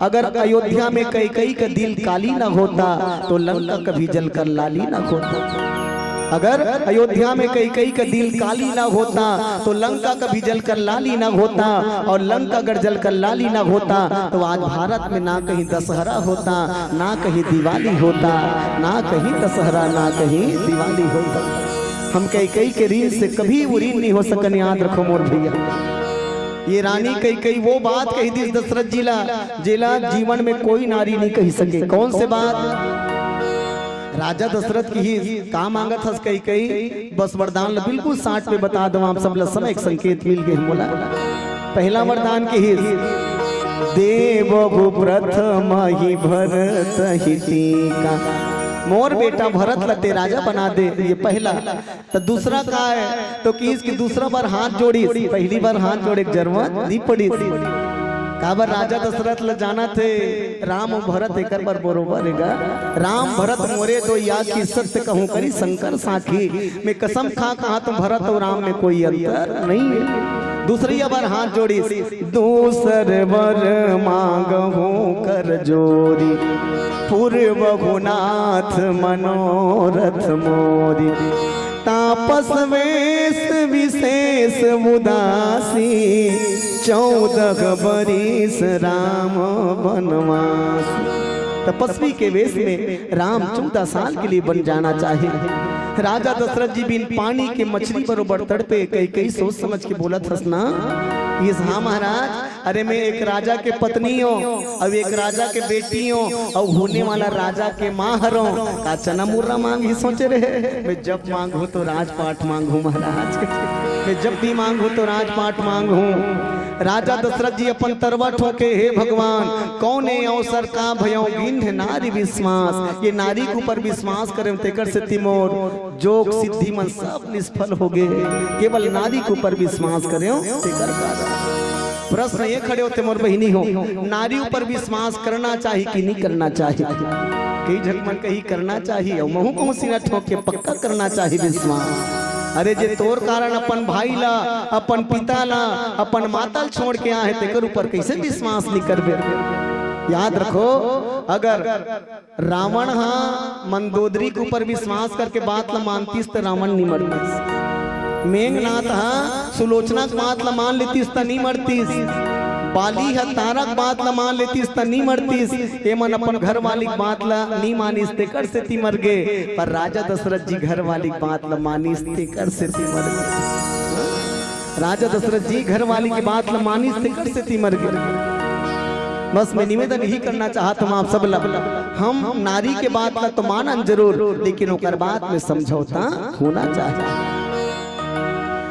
अगर अयोध्या में कैकेयी का दिल काली ना होता तो लंका कभी जलकर लाली ना होता। अगर अयोध्या में कैकेयी का दिल काली ना होता तो लंका कभी जलकर लाली ना होता, और लंका अगर जलकर लाली ना होता तो आज भारत में ना कहीं दशहरा होता, ना कहीं दिवाली होता, ना कहीं दशहरा, ना कहीं दिवाली होता। हम कैकेयी के ऋण से कभी वो ऋण नहीं हो सकन, याद रखो मोर भैया। ये रानी कैकेयी वो बात कही थी दशरथ जी ला जेला जीवन में कोई नारी नहीं कही सके। कौन से बात? राजा दशरथ की ही का मांगत हस कैकेयी, बस वरदान ला बिल्कुल 60 पे बता दो आप सब समय एक संकेत मिल गए बोला। पहला वरदान की ही देव प्रथम ही भरत ही टीका, मोर बेटा भरत लते राजा बना दे, ये पहला। तो दूसरा का है तो कि इसकी दूसरा बार हाथ जोड़ी, पहली बार हाथ जोड़े जरूरत दी पड़ी। काबर राजा दशरथ ल जाना थे राम और भरत एक बार बरोबर हैगा। राम भरत मोरे दो या की सत्य कहूँ करी शंकर साखी, मैं कसम खा कहा तुम भरत और राम में कोई अंतर नहीं है। दूसरी बार हाथ जोड़ी, दूसर वर मांगहूं कर जोरी, पूर्व नाथ मनोरथ मोरी, तापस वेश विशेष उदासी, 14 बरिस राम वनवास। तपस्वी के वेश में राम 14 साल के लिए बन जाना चाहिए। राजा दशरथ जी बिन पानी के मछली बरोबर तड़पे, कई सोच समझ के बोला थस ना, ये हाँ महाराज, अरे मैं एक राजा के पत्नी हूँ अब एक राजा के बेटी हूँ और होने वाला राजा के माँ हरो का चना मुर्रा मांग ही सोचे रहे। मैं जब मांगू तो राजपाट मांगू महाराज, मैं जब भी मांगू तो राजपाट मांगू। राजा दशरथ जी अपन तरवा ठोके, हे भगवान कौन है अवसर का भयो गिन है नारी विश्वास। ये नारी के ऊपर विश्वास करे तेकर से तिमोर जोग सिद्धि मन सब निष्फल हो गए, केवल नारी के ऊपर विश्वास करे तेकर कारण। प्रश्न ये खड़े होते मोर बहिनी हो, नारी ऊपर विश्वास करना चाहिए कि नहीं करना चाहिए? कई झलमन कहीं करना चाहिए और महू को सीना ठोक के पक्का करना चाहिए विश्वास। अरे जे तोर कारण अपन भाई ला, अपन पिता ला, अपन मातल छोड़ के आए तेकर ऊपर कैसे विश्वास नहीं करबे? याद रखो, अगर रावण हाँ मंदोदरी के ऊपर विश्वास करके बात ला मानतीस तो रावण नहीं मरतीस। मेघनाथ हाँ सुलोचना की बात ला मान लेतीस तो नहीं मरतीस। बाली है तारक बात ला मान लेतीस तो नहीं मरतीस। एमन अपन घर वाली बात ला नहीं मानीस तेकर से ती मर गए। पर राजा दशरथ जी घर वाली बात ला मानीस तेकर से ती मर गए। राजा दशरथ जी घर वाली की बात ला मानीस तेकर से ती मर गए। बस मैं निवेदन यही करना चाहता हूँ आप सब ला, हम नारी के बात ला तो मानन जरूर, लेकिन ओकर बात में समझौता होना चाहिए।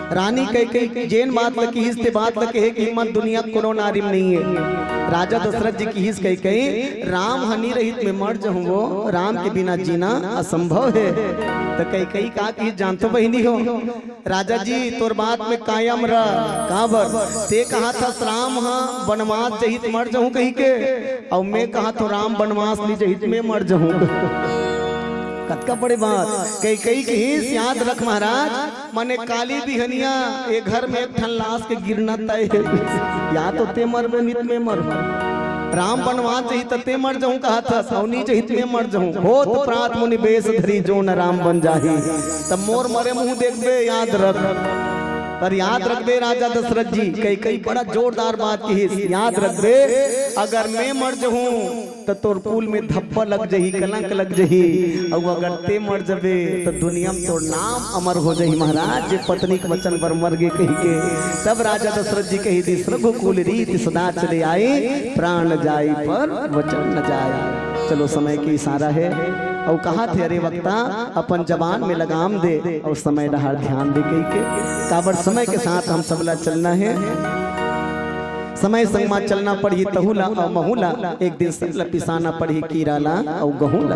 रानी कई जैन बात लकी हिस्ते बात लके है कि हिम्मत दुनिया कोनो नारी में नहीं है। राजा दशरथ जी की हिस कई राम हनी रहित में मर जाऊं वो राम के बिना जीना असंभव है। तो कई कहा कि जानतो बहिनी हो, राजा जी तोर बात में कायम रह काबर ते कहा था राम हाँ वनवास जहित मर जाऊं कहीं के, और मैं कहा तो राम वनवास ली जहित में मर जाऊं। कतका बड़े बात कई हिस्स याद रख महाराज, मने काली बिहनिया एक घर में एक ठन लाश के गिरना तय है। या तो ते मर में नित में मर, राम बनवास जही ते मर जाऊं कहा था, सौनी जहित में मर जाऊं। होत प्रात मुनि बेस धरी जो न राम बन जाही, तब मोर मरे मुंह देखबे याद रख। पर याद रख दे राजा दशरथ जी कई बड़ा जोरदार बात की याद रख दे, अगर मैं मर जाऊं तो तोर पुल में धब्बा लग जही, कलंक लग जही, और अगर ते मर जबे तो दुनिया में तोर नाम अमर हो जही। महाराज जे पत्नी के वचन पर मर गए कही के, तब राजा दशरथ जी कही दिस रघुकुल रीति सदा चले आए, प्राण जाई पर वचन न जाए। चलो समय की इशारा है और कहा थे अरे वक्ता अपन जबान में लगाम दे और समय रहा ध्यान दे कही के, काबर समय के साथ हम सबला चलना है। समय संगमा चलना पड़ी तहुला और महुला, एक दिन सबला पिसाना पड़ी कीराला और गहुला।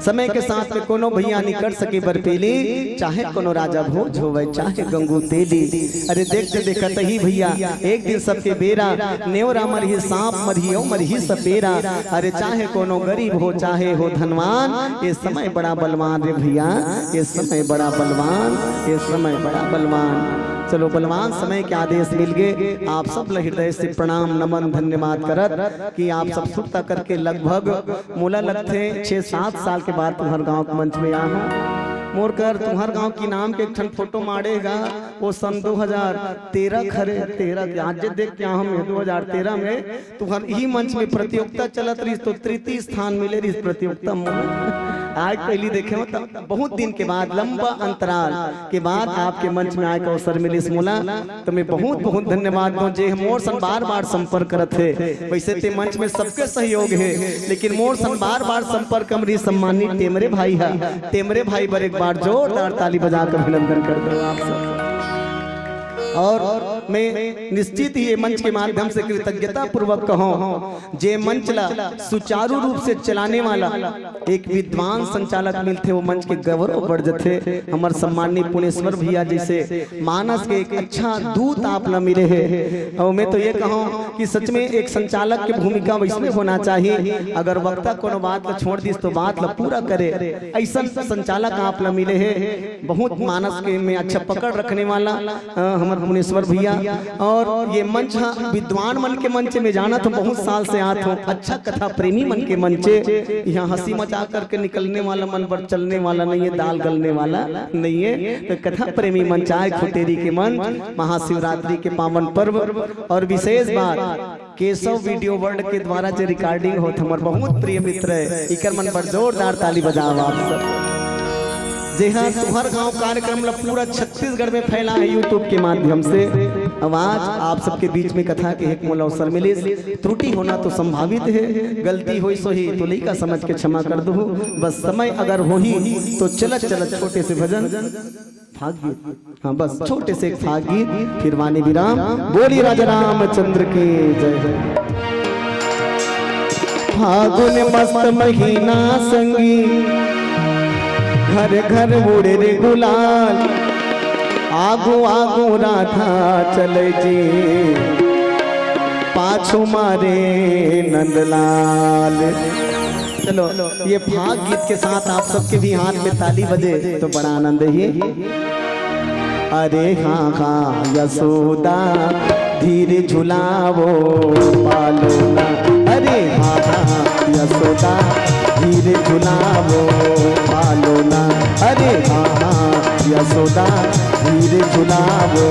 समय के साथ में कोनो भैया नहीं कर सके बरपेली, चाहे कोनो राजा भोज होवे चाहे गंगू तेली। अरे देखते देखते ही भैया एक दिन सबके बेरा, नेवरा मरही सांप मरही मरही सपेरा। अरे चाहे कोनो गरीब हो चाहे हो धनवान, ये समय बड़ा बलवान रे भैया, ये समय बड़ा बलवान, ये समय बड़ा बलवान। चलो बलवान समय के आदेश मिल गए, आप सब हृदय से प्रणाम नमन धन्यवाद करत कि आप सब सुनता करके लगभग मोला लगते 6-7 साल के बाद तुम्हारे गांव के मंच में आया हूँ। मोर कर तुम्हारे गांव की नाम के एक फोटो मारेगा, वो सन 2013 खरे 13 आज देख क्या हम 2013 में तुम्हारे ही मंच में प्रतियोगिता चलत रही, तो तृतीय स्थान मिले रही प्रतियोगिता में। आज पहली देखे मतलब बहुत दिन के बाद लंबा अंतराल के बाद आपके मंच में आए का अवसर मिले मोला, तो मैं बहुत बहुत धन्यवाद दूं जे मोर सन बार बार संपर्क करत है। वैसे ते मंच में सबके सहयोग है, लेकिन मोर सन बार बार संपर्क हमारी सम्मानित टेमरे भाई है, टेमरे भाई पर एक बार जोरदार ताली बजाकर अभिनंदन कर दूं आप सब। और मैं निश्चित ही ये मंच के माध्यम से कृतज्ञता पूर्वक कहूँ, जे मंच ला सुचारू रूप से चलाने वाला एक विद्वान संचालक मिलते, वो मंच के गौरव बढ़ जाते। हमारे सम्माननीय पुणेश्वर भैया जैसे मानस के एक अच्छा दूत आप न मिले हैं। और मैं तो ये कहूँ कि सच में एक संचालक की भूमिका वैसे होना चाहिए, अगर वक्ता कोनो बात ला छोड़ दिस तो बात ला पूरा करे, ऐसा संचालक आप ला मिले हैं। बहुत मानस के में अच्छा पकड़ रखने वाला हमारे पुणेश्वर भैया, और ये मंच विद्वान मन के मंच में जाना तो बहुत साल से आत हो, अच्छा कथा प्रेमी मन के मंचे। यहाँ हंसी मचा करके निकलने वाला मन पर चलने वाला नहीं है, दाल गलने वाला नहीं है। तो कथा प्रेमी मंच आए खुटेरी के मंच, महाशिवरात्रि के पावन पर्व। और विशेष बात केशव वीडियो वर्ल्ड के द्वारा जो रिकॉर्डिंग होत हमार बहुत प्रिय मित्र है, इकर मन पर जोरदार ताली बजाओ आप सब। जी हाँ, तुम्हार गांव कार्यक्रम पूरा छत्तीसगढ़ में फैला है यूट्यूब के माध्यम से। आवाज आप सबके बीच में कथा के एक मोल अवसर मिले, त्रुटि होना तो संभावित है, गलती हुई सो ही तो लइका समझ के क्षमा कर दो। बस समय अगर हो ही तो चलत चलत छोटे से भजन फाग गीत, हाँ बस छोटे से एक फाग गीत, फिर वाणी विराम। बोली राजा रामचंद्र के जय जय। फागुन मस्त महीना संगी, घर घर उड़े रे गुलाल, आगू आगू राधा चले जी, पाछू मारे नंदलाल। चलो ये फाग गीत के साथ आप सबके भी हाथ में ताली बजे तो बड़ा आनंद है। अरे हाँ हाँ यशोदा धीरे झुलावो पालो ना, अरे हाँ हाँ यशोदा धीरे झुलावो पालो ना, अरे हाँ हाँ यशोदा धीरे झुलावो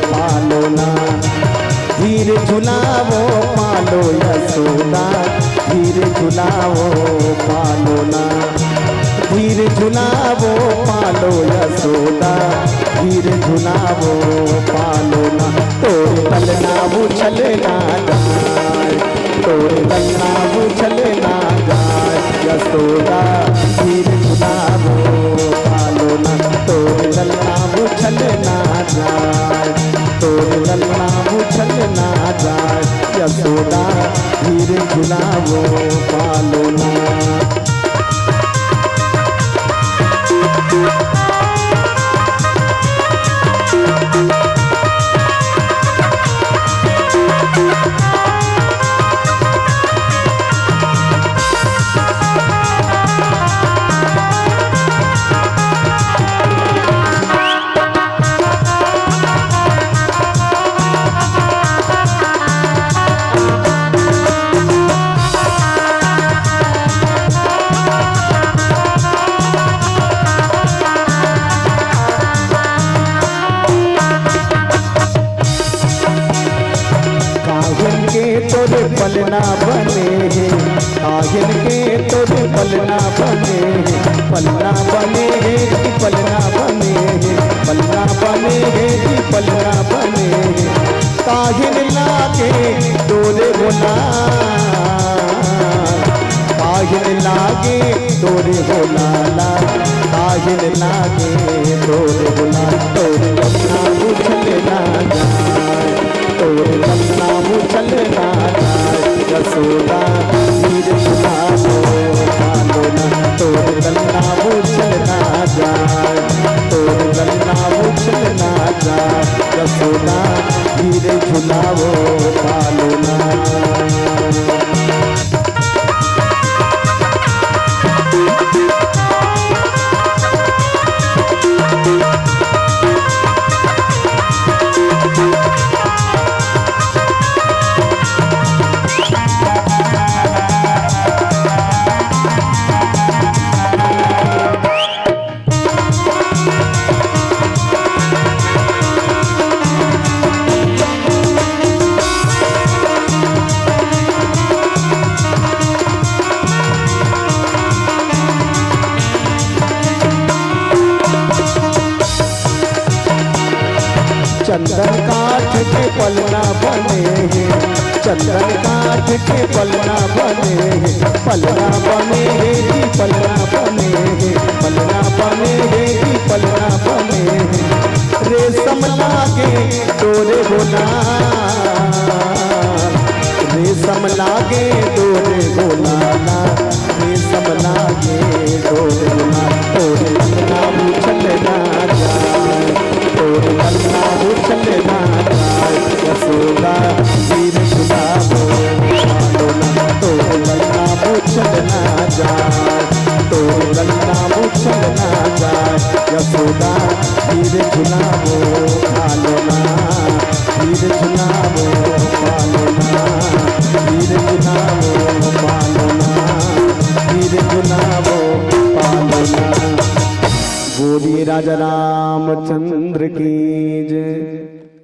पालो ना, धीरे झुलावो पालो यशोदा धीरे झुलावो पालो ना, धीरे झुलावो पालो यशोदा धीरे झुलावो पालो ना। तोरे पलना उछलना जाए, तोरे पलना उछलना जाए, यशोदा धीरे झुलावो पालो ना, तोरे पलना उछलना जाए, तोरे पलना उछलना जाए, यशोदा धीरे झुलावो पालो ना। पलना बने हैं काहिन के तोरे पलना बने हैं, पलना बने हैं कि पलना बने हैं, पलना बने हैं कि पलना बने हैं, काहिन लागे तोरे बोला, काहिन लागे तोरे बोला, काहिन लागे तोरे बोला। तोरे पलना उछलना जाए, तोरे पलना उछलना जाए, यशोदा धीरे झुलावो पालो ना, तोरे पलना उछलना जाए, तोरे पलना उछलना जाए, यशोदा धीरे झुलावो पालो ना। चंदन काठ के पलना बने हैं, चंदन काठ के पलना बने हैं, पलना बने हैं कि पलना बने हैं, पलना बने हैं कि पलना बने हैं, रेशम लागे तोरे बोला, रेशम लागे तोरे बोला, रेशम लागे तोरे बोला। तोरे पलना उछलना जाए, तोरे पलना उछलना जाए, यशोदा धीरे झुलावो पालो ना, तोरे पलना उछलना जाए, तोरे पलना उछलना जाए, यशोदा धीरे झुलावो पालो ना, झुलावो पालना, वीर झुलावो पालना, वीर झुलावो पालना। बोलिए राजा रामचंद्र की जय।